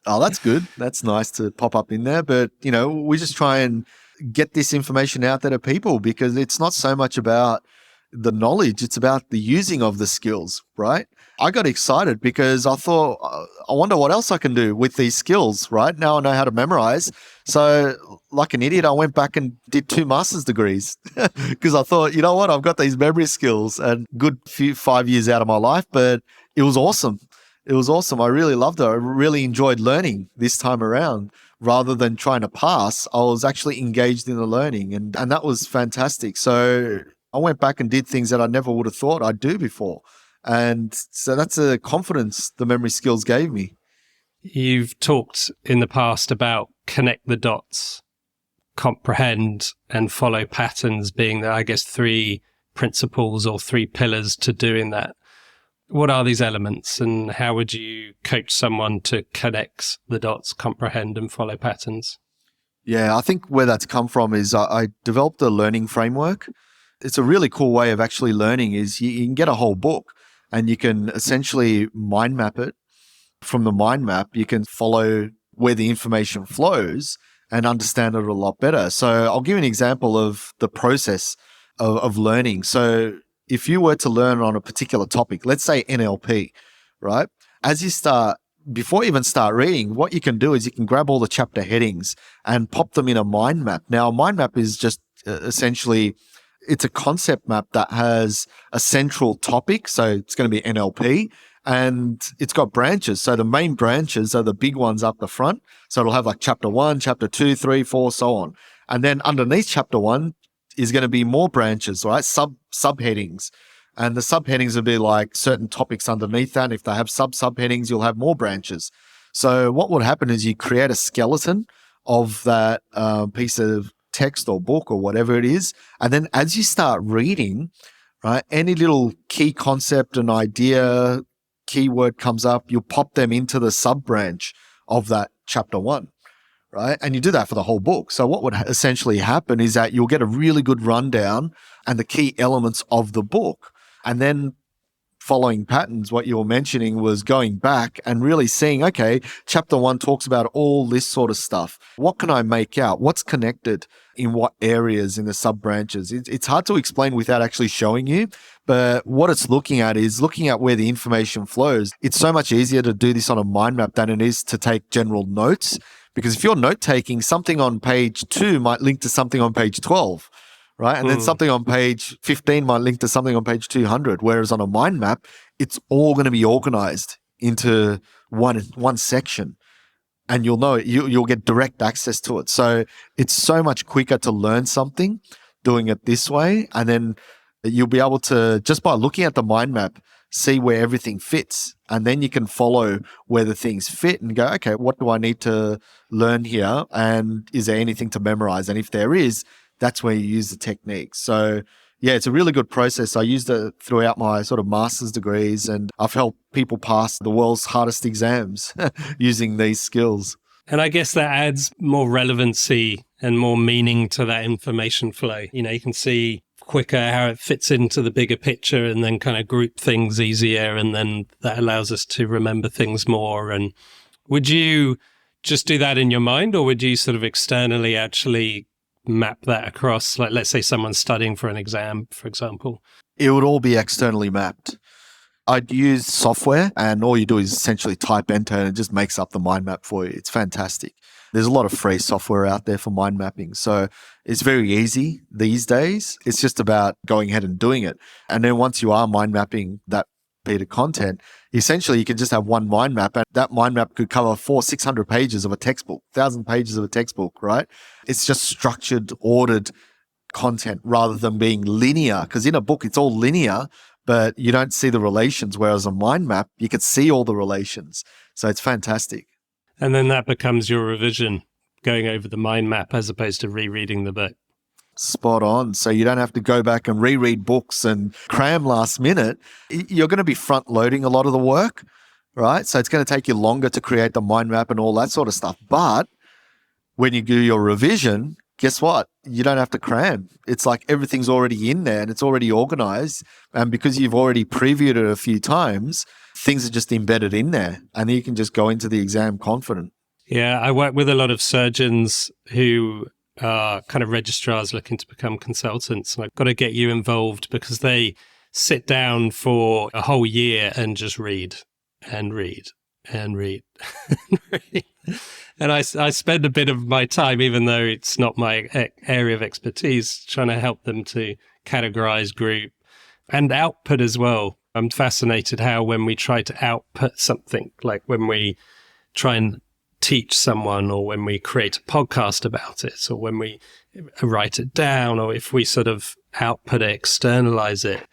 Oh, that's good. That's nice to pop up in there. But, we just try and get this information out there to people because it's not so much about the knowledge, it's about the using of the skills, right? I got excited because I thought, I wonder what else I can do with these skills, right? Now I know how to memorize. So like an idiot, I went back and did 2 master's degrees because I thought, you know what, I've got these memory skills and good 5 years out of my life, but it was awesome. It was awesome. I really loved it. I really enjoyed learning this time around. Rather than trying to pass, I was actually engaged in the learning and that was fantastic. So I went back and did things that I never would have thought I'd do before. And so that's a confidence the memory skills gave me. You've talked in the past about connect the dots, comprehend and follow patterns being the, I guess, 3 principles or 3 pillars to doing that. What are these elements and how would you coach someone to connect the dots, comprehend and follow patterns? Yeah, I think where that's come from is I developed a learning framework. It's a really cool way of actually learning is you can get a whole book and you can essentially mind map it. From the mind map, you can follow where the information flows and understand it a lot better. So I'll give you an example of the process of learning. So if you were to learn on a particular topic, let's say NLP, right? As you start, before you even start reading, what you can do is you can grab all the chapter headings and pop them in a mind map. Now, a mind map is just essentially, it's a concept map that has a central topic. So it's going to be NLP and it's got branches. So the main branches are the big ones up the front. So it'll have like chapter 1, chapter 2, 3, 4, so on. And then underneath chapter 1 is going to be more branches, right? Subheadings. And the subheadings will be like certain topics underneath that. And if they have subheadings, you'll have more branches. So what would happen is you create a skeleton of that piece of text or book or whatever it is. And then as you start reading, right, any little key concept and idea, keyword comes up, you'll pop them into the sub branch of that chapter 1. Right? And you do that for the whole book. So what would essentially happen is that you'll get a really good rundown and the key elements of the book. And then following patterns, what you were mentioning was going back and really seeing, okay, chapter 1 talks about all this sort of stuff. What can I make out? What's connected in what areas in the sub branches? It's hard to explain without actually showing you, but what it's looking at is looking at where the information flows. It's so much easier to do this on a mind map than it is to take general notes, because if you're note taking, something on page 2 might link to something on page 12. Right. And then something on page 15 might link to something on page 200. Whereas on a mind map, it's all going to be organized into one section, and you'll know it. You'll get direct access to it. So it's so much quicker to learn something doing it this way. And then you'll be able to, just by looking at the mind map, see where everything fits. And then you can follow where the things fit and go, okay, what do I need to learn here? And is there anything to memorize? And if there is, that's where you use the technique. So yeah, it's a really good process. I used it throughout my sort of master's degrees, and I've helped people pass the world's hardest exams using these skills. And I guess that adds more relevancy and more meaning to that information flow. You know, you can see quicker how it fits into the bigger picture, and then kind of group things easier. And then that allows us to remember things more. And would you just do that in your mind, or would you sort of externally actually map that across? Like, let's say someone's studying for an exam, for example. It would all be externally mapped. I'd use software, and all you do is essentially type enter and it just makes up the mind map for you. It's fantastic. There's a lot of free software out there for mind mapping. So it's very easy these days. It's just about going ahead and doing it. And then once you are mind mapping that bit of content, essentially you can just have one mind map, and that mind map could cover 400-600 pages of a textbook, 1,000 pages of a textbook, right? It's just structured, ordered content rather than being linear, because in a book it's all linear, but you don't see the relations, whereas a mind map, you could see all the relations. So it's fantastic. And then that becomes your revision, going over the mind map as opposed to rereading the book. Spot on. So you don't have to go back and reread books and cram last minute. You're going to be front loading a lot of the work, right? So it's going to take you longer to create the mind map and all that sort of stuff. But when you do your revision, guess what? You don't have to cram. It's like everything's already in there and it's already organized. And because you've already previewed it a few times, things are just embedded in there, and you can just go into the exam confident. Yeah, I work with a lot of surgeons who are kind of registrars looking to become consultants. And I've got to get you involved, because they sit down for a whole year and just read and read and read and read. And I spend a bit of my time, even though it's not my area of expertise, trying to help them to categorize, group, and output as well. I'm fascinated how when we try to output something, like when we try and teach someone, or when we create a podcast about it, or when we write it down, or if we sort of output it, externalize it,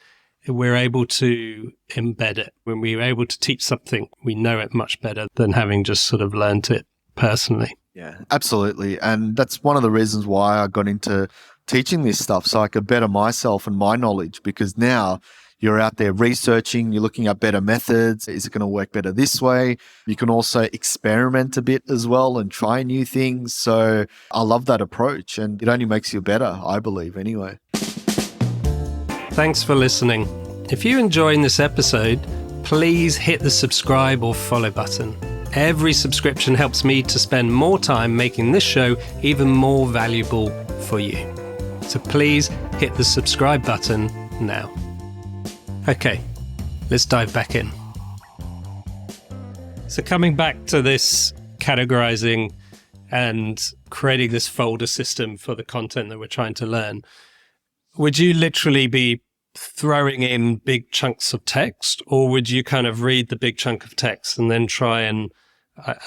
we're able to embed it. When we're able to teach something, we know it much better than having just sort of learnt it personally. Yeah, absolutely. And that's one of the reasons why I got into teaching this stuff, so I could better myself and my knowledge, because now you're out there researching, you're looking at better methods. Is it going to work better this way? You can also experiment a bit as well and try new things. So I love that approach, and it only makes you better, I believe, anyway. Thanks for listening. If you're enjoying this episode, please hit the subscribe or follow button. Every subscription helps me to spend more time making this show even more valuable for you. So please hit the subscribe button now. Okay, let's dive back in. So coming back to this categorizing and creating this folder system for the content that we're trying to learn, would you literally be throwing in big chunks of text, or would you kind of read the big chunk of text and then try and,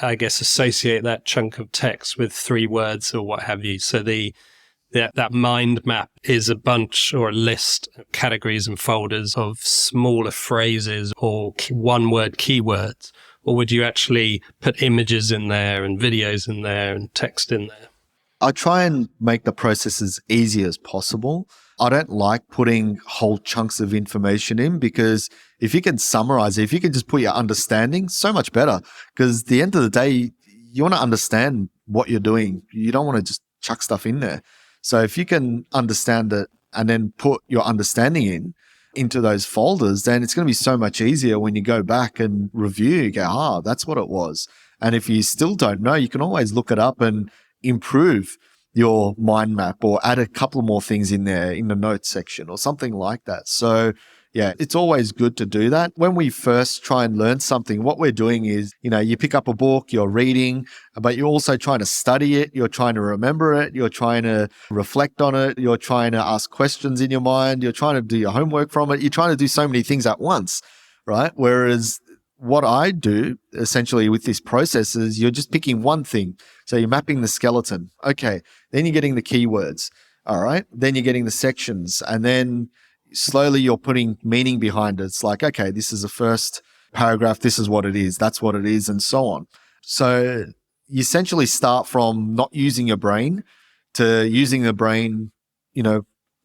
I guess, associate that chunk of text with 3 words or what have you? So that mind map is a bunch or a list of categories and folders of smaller phrases or one-word keywords? Or would you actually put images in there and videos in there and text in there? I try and make the process as easy as possible. I don't like putting whole chunks of information in, because if you can summarize it, if you can just put your understanding, so much better. Because at the end of the day, you want to understand what you're doing. You don't want to just chuck stuff in there. So if you can understand it and then put your understanding in, into those folders, then it's going to be so much easier when you go back and review. You go, that's what it was. And if you still don't know, you can always look it up and improve your mind map or add a couple more things in there in the notes section or something like that. So yeah, it's always good to do that. When we first try and learn something, what we're doing is, you pick up a book, you're reading, but you're also trying to study it. You're trying to remember it. You're trying to reflect on it. You're trying to ask questions in your mind. You're trying to do your homework from it. You're trying to do so many things at once, right? Whereas what I do essentially with this process is you're just picking one thing. So you're mapping the skeleton. Okay. Then you're getting the keywords. All right. Then you're getting the sections, and then slowly you're putting meaning behind it. It's like, okay, this is the first paragraph. This is what it is. That's what it is, and so on. So you essentially start from not using your brain to using the brain,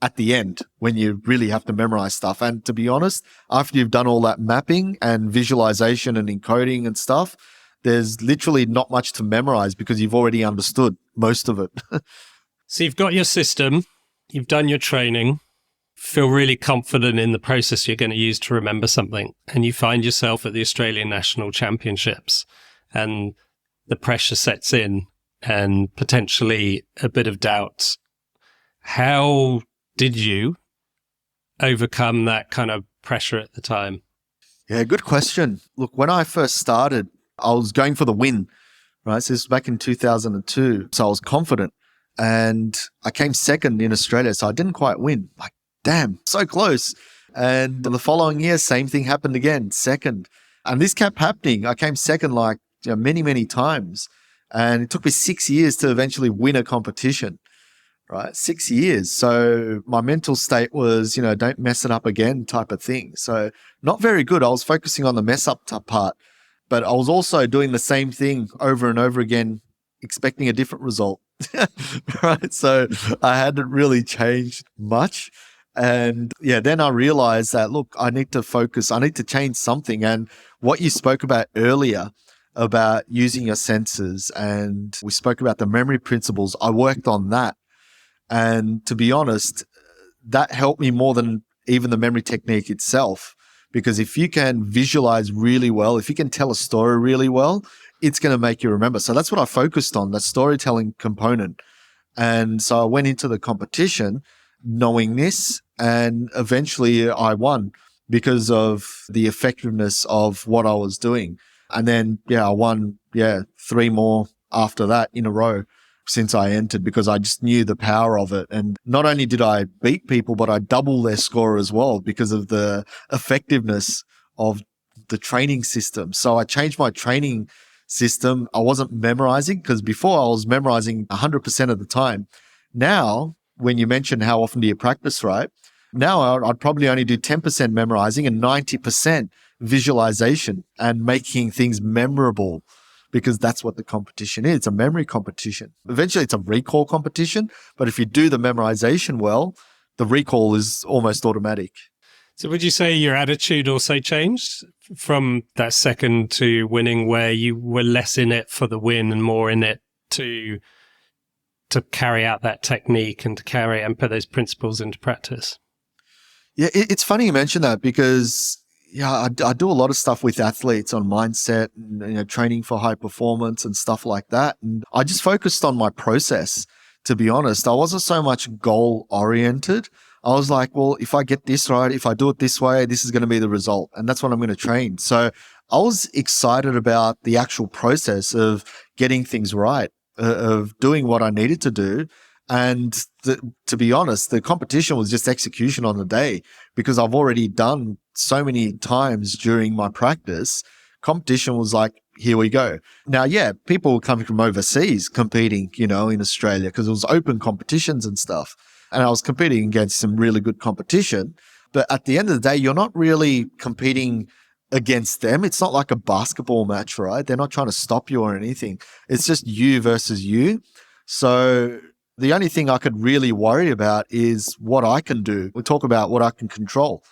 at the end when you really have to memorize stuff. And to be honest, after you've done all that mapping and visualization and encoding and stuff, there's literally not much to memorize because you've already understood most of it. So you've got your system, you've done your training, feel really confident in the process you're going to use to remember something, and you find yourself at the Australian National Championships and the pressure sets in and potentially a bit of doubt. How did you overcome that kind of pressure at the time? Yeah, good question. Look, when I first started, I was going for the win, right? So this was back in 2002. So I was confident and I came second in Australia. So I didn't quite win. Like, damn, so close. And the following year, same thing happened again, second. And this kept happening. I came second many, many times. And it took me 6 years to eventually win a competition, right? 6 years. So my mental state was, don't mess it up again type of thing. So not very good. I was focusing on the mess up part, but I was also doing the same thing over and over again, expecting a different result, right? So I hadn't really changed much. And yeah, then I realized that, look, I need to focus. I need to change something. And what you spoke about earlier about using your senses, and we spoke about the memory principles, I worked on that. And to be honest, that helped me more than even the memory technique itself. Because if you can visualize really well, if you can tell a story really well, it's going to make you remember. So that's what I focused on, the storytelling component. And so I went into the competition knowing this, and eventually I won because of the effectiveness of what I was doing. And then, I won, 3 more after that in a row since I entered, because I just knew the power of it. And not only did I beat people, but I doubled their score as well because of the effectiveness of the training system. So I changed my training system. I wasn't memorizing, because before I was memorizing 100% of the time. Now, when you mention how often do you practice, right? Now I'd probably only do 10% memorizing and 90% visualization and making things memorable, because that's what the competition is. It's a memory competition. Eventually it's a recall competition, but if you do the memorization well, the recall is almost automatic. So would you say your attitude also changed from that second to winning, where you were less in it for the win and more in it to carry out that technique and to carry and put those principles into practice? Yeah, it's funny you mention that, because I do a lot of stuff with athletes on mindset and training for high performance and stuff like that. And I just focused on my process, to be honest. I wasn't so much goal oriented. I was like, well, if I get this right, if I do it this way, this is going to be the result. And that's what I'm going to train. So I was excited about the actual process of getting things right, of doing what I needed to do. And to be honest, the competition was just execution on the day, because I've already done so many times during my practice. Competition was like, here we go. Now, people were coming from overseas competing, in Australia, because it was open competitions and stuff. And I was competing against some really good competition. But at the end of the day, you're not really competing against them. It's not like a basketball match, right? They're not trying to stop you or anything. It's just you versus you. So the only thing I could really worry about is what I can do. We talk about what I can control,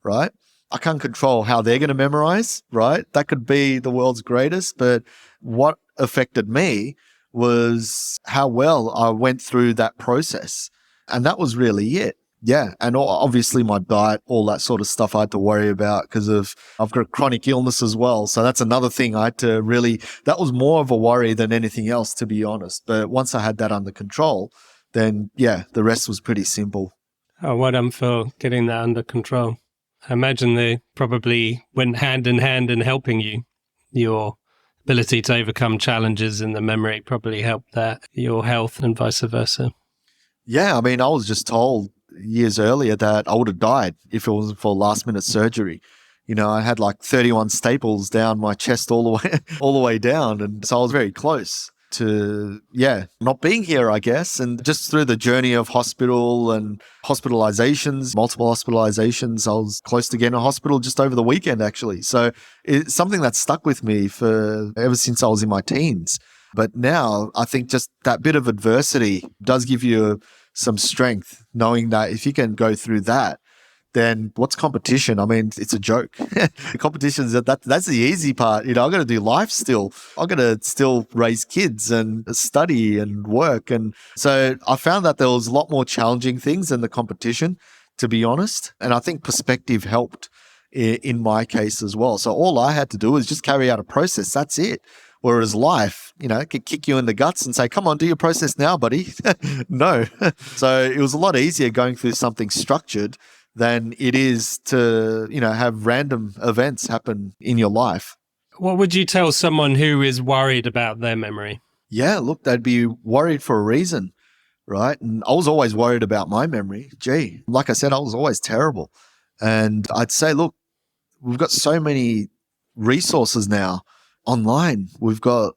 right? I can't control how they're going to memorize, right? That could be the world's greatest. But what affected me was how well I went through that process. And that was really it. Yeah. And obviously my diet, all that sort of stuff I had to worry about because I've got a chronic illness as well. So that's another thing I had to really, that was more of a worry than anything else, to be honest. But once I had that under control, then yeah, the rest was pretty simple. Oh, well done for getting that under control. I imagine they probably went hand in hand in helping you. Your ability to overcome challenges in the memory probably helped that, your health and vice versa. Yeah. I mean, I was just told years earlier that I would have died if it wasn't for last minute surgery. You know, I had like 31 staples down my chest all the way, all the way down. And so I was very close to, yeah, not being here, I guess. And just through the journey of hospital and hospitalizations, multiple hospitalizations, I was close to getting a hospital just over the weekend, actually. So it's something that stuck with me for ever since I was in my teens. But now I think just that bit of adversity does give you some strength, knowing that if you can go through that, then what's competition? I mean, it's a joke. The competition is that's the easy part. You know, I got to do life still. I got to still raise kids and study and work. And so I found that there was a lot more challenging things than the competition, to be honest. And I think perspective helped in my case as well. So all I had to do was just carry out a process. That's it. Whereas life, you know, could kick you in the guts and say, come on, do your process now, buddy. No. So it was a lot easier going through something structured than it is to, you know, have random events happen in your life. What would you tell someone who is worried about their memory? Yeah, look, they'd be worried for a reason, right? And I was always worried about my memory. Gee, like I said, I was always terrible. And I'd say, look, we've got so many resources now online. We've got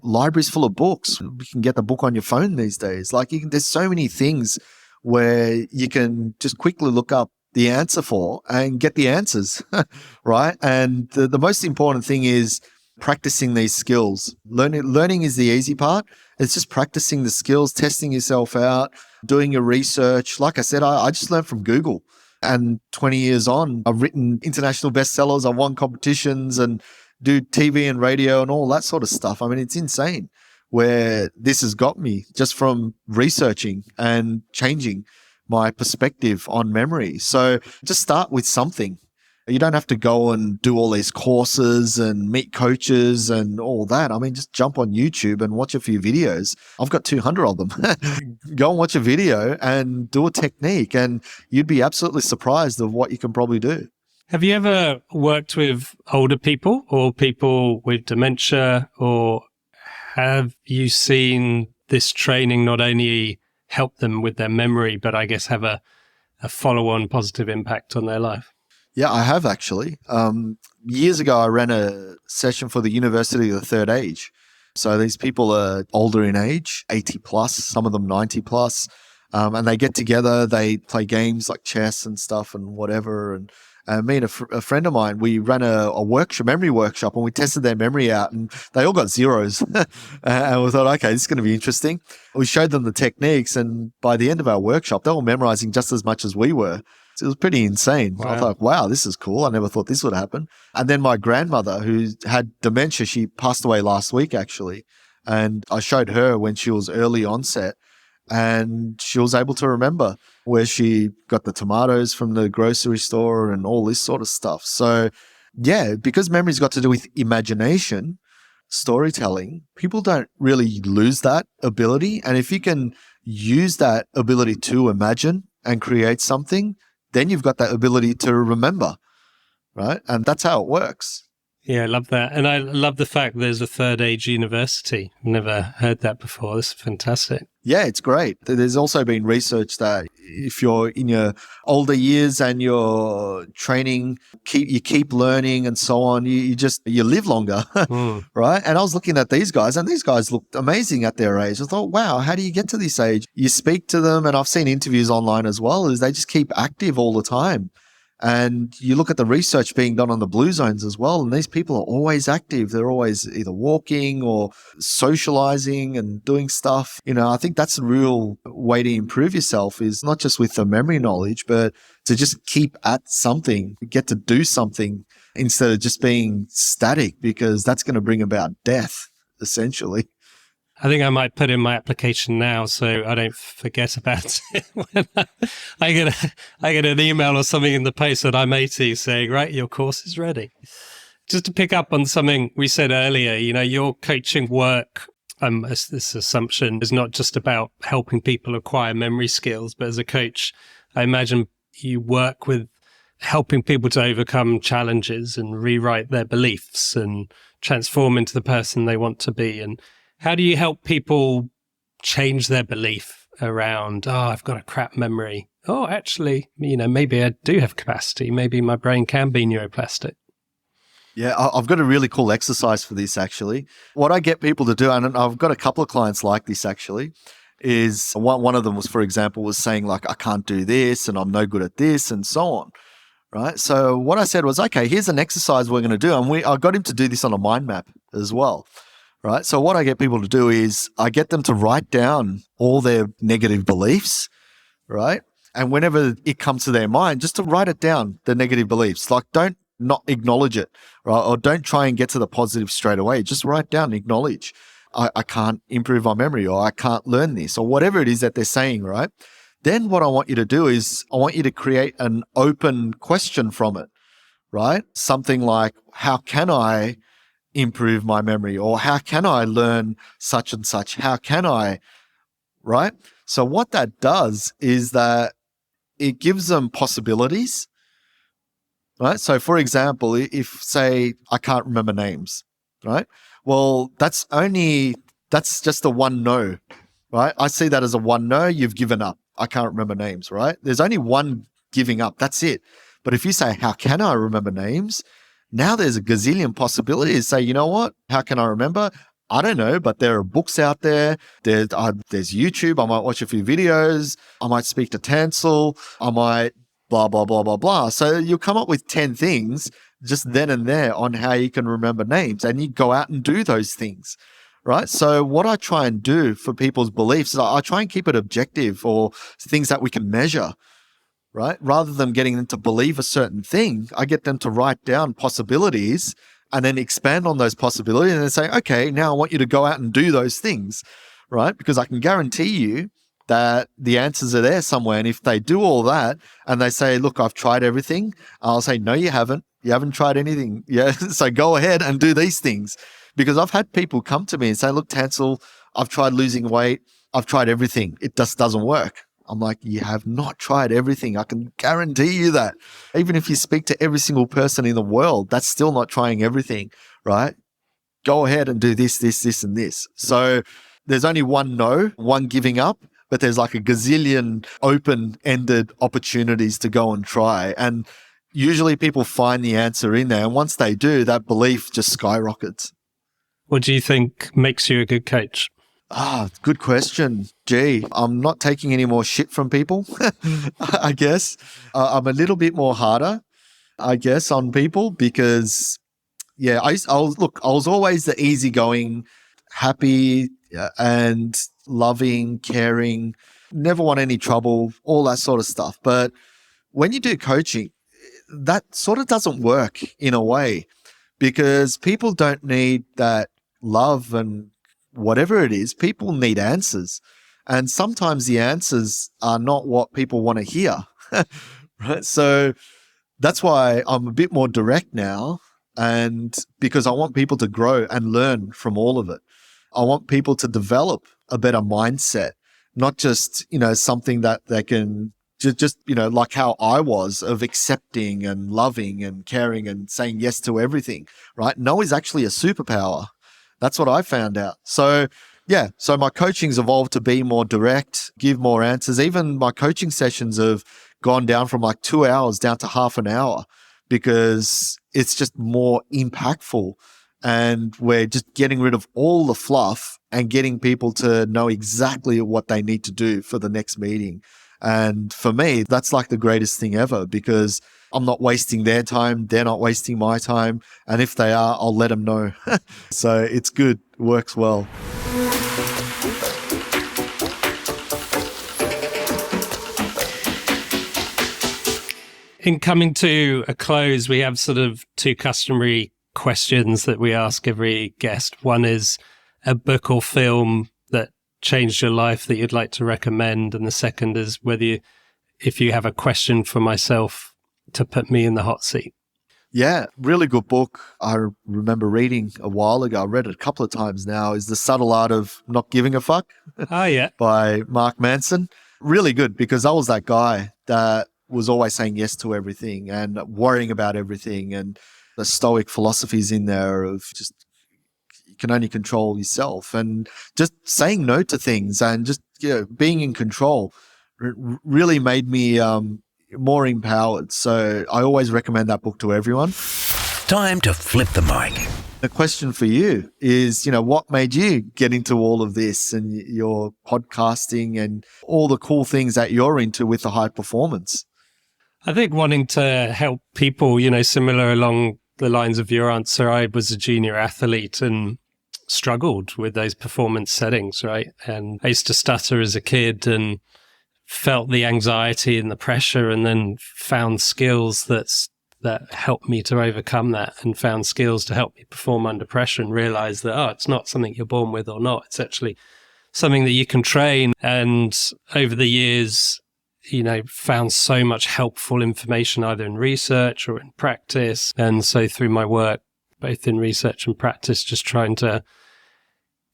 libraries full of books. You can get the book on your phone these days. Like there's so many things where you can just quickly look up the answer for and get the answers, right? And the most important thing is practicing these skills. Learning is the easy part. It's just practicing the skills, testing yourself out, doing your research. Like I said, I just learned from Google. And 20 years on, I've written international bestsellers. I've won competitions and do TV and radio and all that sort of stuff. I mean, it's insane where this has got me just from researching and changing my perspective on memory. So just start with something. You don't have to go and do all these courses and meet coaches and all that. I mean, just jump on YouTube and watch a few videos. I've got 200 of them. Go and watch a video and do a technique and you'd be absolutely surprised of what you can probably do. Have you ever worked with older people or people with dementia, or have you seen this training not only help them with their memory, but I guess have a follow-on positive impact on their life? Yeah, I have actually. Years ago, I ran a session for the University of the Third Age. So these people are older in age, 80 plus, some of them 90 plus, and they get together, they play games like chess and stuff and whatever. And me and a friend of mine, we ran a memory workshop, and we tested their memory out, and they all got zeros. And we thought, okay, this is going to be interesting. We showed them the techniques, and by the end of our workshop, they were memorizing just as much as we were. So it was pretty insane. Wow. I thought, wow, this is cool. I never thought this would happen. And then my grandmother, who had dementia, she passed away last week, actually. And I showed her when she was early onset, and she was able to remember where she got the tomatoes from the grocery store and all this sort of stuff. So yeah, because memory's got to do with imagination, storytelling, people don't really lose that ability. And if you can use that ability to imagine and create something, then you've got that ability to remember, right? And that's how it works. Yeah, I love that. And I love the fact there's a third age university. Never heard that before. This is fantastic. Yeah, it's great. There's also been research that if you're in your older years and you're training, you keep learning and so on, you live longer, right? And I was looking at these guys, and these guys looked amazing at their age. I thought, wow, how do you get to this age? You speak to them, and I've seen interviews online as well, is they just keep active all the time. And you look at the research being done on the blue zones as well, and these people are always active. They're always either walking or socializing and doing stuff. You know, I think that's the real way to improve yourself, is not just with the memory knowledge, but to just keep at something, get to do something instead of just being static, because that's going to bring about death, essentially. I think I might put in my application now so I don't forget about it. When I get an email or something in the post that I'm 80 saying, right, your course is ready. Just to pick up on something we said earlier, your coaching work, this assumption is not just about helping people acquire memory skills, but as a coach, I imagine you work with helping people to overcome challenges and rewrite their beliefs and transform into the person they want to be. And how do you help people change their belief around, I've got a crap memory. Oh, actually, maybe I do have capacity. Maybe my brain can be neuroplastic. Yeah, I've got a really cool exercise for this, actually. What I get people to do, and I've got a couple of clients like this, actually, is one of them was, for example, was saying like, I can't do this and I'm no good at this and so on, right? So what I said was, okay, here's an exercise we're going to do. And I got him to do this on a mind map as well, right? So what I get people to do is I get them to write down all their negative beliefs, right? And whenever it comes to their mind, just to write it down, the negative beliefs. Like, don't not acknowledge it, right? Or don't try and get to the positive straight away. Just write down, acknowledge. I can't improve my memory, or I can't learn this, or whatever it is that they're saying, right? Then what I want you to do is I want you to create an open question from it, right? Something like, how can I improve my memory? Or how can I learn such and such? How can I, right? So what that does is that it gives them possibilities, right? So for example, if say I can't remember names, right? Well, that's just a one no, right? I see that as a one no, you've given up. I can't remember names, right? There's only one giving up. That's it. But if you say, how can I remember names? Now there's a gazillion possibilities. Say, you know what? How can I remember? I don't know, but there are books out there. There's YouTube. I might watch a few videos. I might speak to Tansel. I might blah, blah, blah, blah, blah. So you'll come up with 10 things just then and there on how you can remember names, and you go out and do those things, right? So what I try and do for people's beliefs is I try and keep it objective, or things that we can measure, right? Rather than getting them to believe a certain thing, I get them to write down possibilities and then expand on those possibilities and then say, okay, now I want you to go out and do those things, right? Because I can guarantee you that the answers are there somewhere. And if they do all that and they say, look, I've tried everything, I'll say, no, you haven't. You haven't tried anything. Yeah. So go ahead and do these things. Because I've had people come to me and say, look, Tansel, I've tried losing weight. I've tried everything. It just doesn't work. I'm like, you have not tried everything. I can guarantee you that. Even if you speak to every single person in the world, that's still not trying everything, right? Go ahead and do this, this, this, and this. So there's only one no, one giving up, but there's like a gazillion open-ended opportunities to go and try. And usually people find the answer in there. And once they do, that belief just skyrockets. What do you think makes you a good coach? Good question. Gee, I'm not taking any more shit from people, I guess. I'm a little bit more harder, I guess, on people because, yeah, I was always the easygoing, happy and loving, caring, never want any trouble, all that sort of stuff. But when you do coaching, that sort of doesn't work in a way, because people don't need that love and whatever it is. People need answers. And sometimes the answers are not what people want to hear. Right? So that's why I'm a bit more direct now. And because I want people to grow and learn from all of it. I want people to develop a better mindset, not just, something that they can just, like how I was, of accepting and loving and caring and saying yes to everything, right? No is actually a superpower. That's what I found out. So, yeah, so my coaching's evolved to be more direct, give more answers. Even my coaching sessions have gone down from like 2 hours down to half an hour because it's just more impactful. And we're just getting rid of all the fluff and getting people to know exactly what they need to do for the next meeting. And for me, that's like the greatest thing ever, because I'm not wasting their time. They're not wasting my time. And if they are, I'll let them know. So it's good. It works well. In coming to a close, we have sort of two customary questions that we ask every guest. One is, a book or film that changed your life that you'd like to recommend? And the second is if you have a question for myself to put me in the hot seat. Yeah, really good book. I remember reading a while ago. I read it a couple of times now. Is The Subtle Art of Not Giving a Fuck Oh, yeah. by Mark Manson. Really good, because I was that guy that was always saying yes to everything and worrying about everything, and the Stoic philosophies in there of just you can only control yourself and just saying no to things and just being in control really made me more empowered. So I always recommend that book to everyone. Time to flip the mic. The question for you is, what made you get into all of this and your podcasting and all the cool things that you're into with the high performance? I think wanting to help people, similar along the lines of your answer, I was a junior athlete and struggled with those performance settings, right? And I used to stutter as a kid and felt the anxiety and the pressure, and then found skills that helped me to overcome that, and found skills to help me perform under pressure, and realize that, it's not something you're born with or not. It's actually something that you can train. And over the years, found so much helpful information either in research or in practice. And so through my work, both in research and practice, just trying to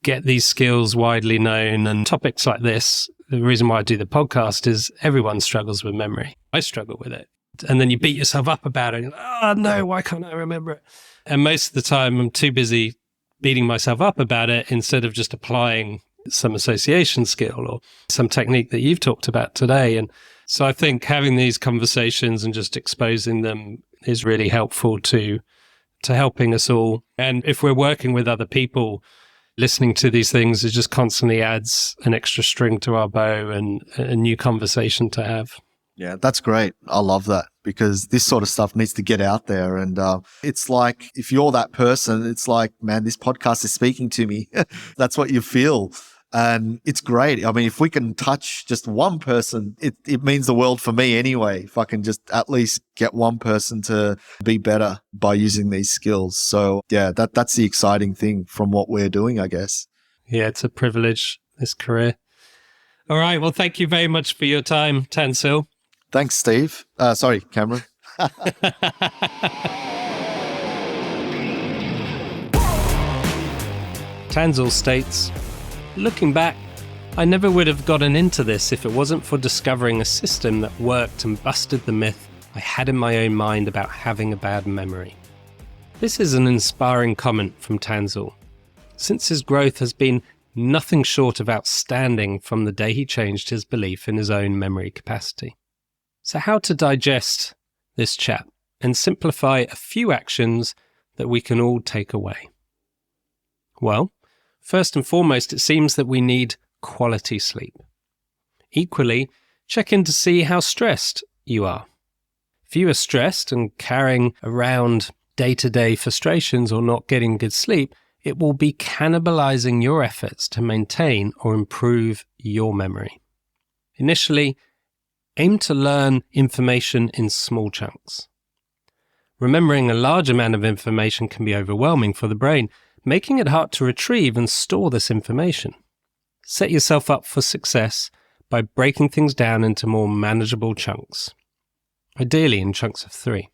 get these skills widely known. And topics like this, the reason why I do the podcast is everyone struggles with memory. I struggle with it. And then you beat yourself up about it. Oh, no, why can't I remember it? And most of the time I'm too busy beating myself up about it instead of just applying some association skill or some technique that you've talked about today. And so I think having these conversations and just exposing them is really helpful to helping us all. And if we're working with other people, listening to these things, it just constantly adds an extra string to our bow and a new conversation to have. Yeah, that's great. I love that, because this sort of stuff needs to get out there. And it's like, if you're that person, it's like, man, this podcast is speaking to me. That's what you feel. And it's great. I mean, if we can touch just one person, it means the world for me anyway. If I can just at least get one person to be better by using these skills. So yeah, that's the exciting thing from what we're doing, I guess. Yeah, it's a privilege, this career. All right. Well, thank you very much for your time, Tansel. Thanks, Steve. Sorry, Cameron. Tansel states, looking back, I never would have gotten into this if it wasn't for discovering a system that worked and busted the myth I had in my own mind about having a bad memory. This is an inspiring comment from Tansel, since his growth has been nothing short of outstanding from the day he changed his belief in his own memory capacity. So how to digest this chat and simplify a few actions that we can all take away? Well, first and foremost, it seems that we need quality sleep. Equally, check in to see how stressed you are. If you are stressed and carrying around day-to-day frustrations or not getting good sleep, it will be cannibalizing your efforts to maintain or improve your memory. Initially, aim to learn information in small chunks. Remembering a large amount of information can be overwhelming for the brain, making it hard to retrieve and store this information. Set yourself up for success by breaking things down into more manageable chunks, ideally in chunks of 3.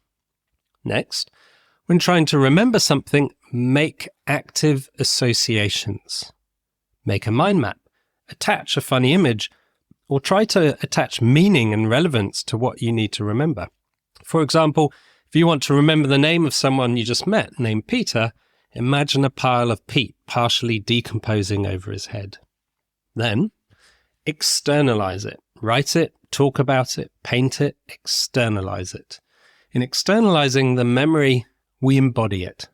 Next, when trying to remember something, make active associations. Make a mind map, attach a funny image, or try to attach meaning and relevance to what you need to remember. For example, if you want to remember the name of someone you just met named Peter, imagine a pile of peat partially decomposing over his head. Then, externalize it. Write it, talk about it, paint it, externalize it. In externalizing the memory, we embody it.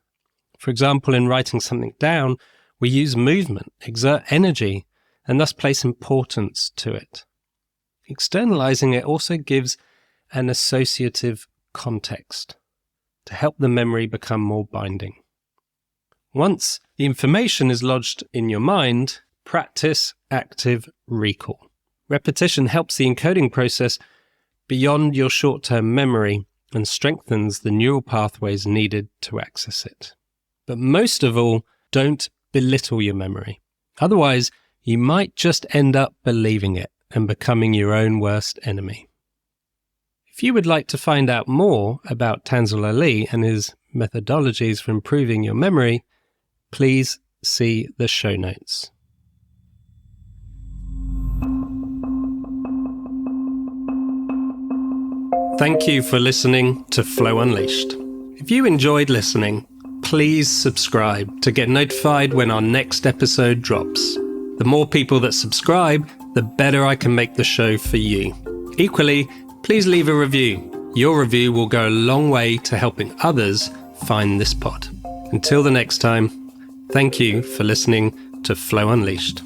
For example, in writing something down, we use movement, exert energy, and thus place importance to it. Externalizing it also gives an associative context to help the memory become more binding. Once the information is lodged in your mind, practice active recall. Repetition helps the encoding process beyond your short-term memory and strengthens the neural pathways needed to access it. But most of all, don't belittle your memory. Otherwise, you might just end up believing it and becoming your own worst enemy. If you would like to find out more about Tansel Ali and his methodologies for improving your memory, please see the show notes. Thank you for listening to Flow Unleashed. If you enjoyed listening, please subscribe to get notified when our next episode drops. The more people that subscribe, the better I can make the show for you. Equally, please leave a review. Your review will go a long way to helping others find this pod. Until the next time, thank you for listening to Flow Unleashed.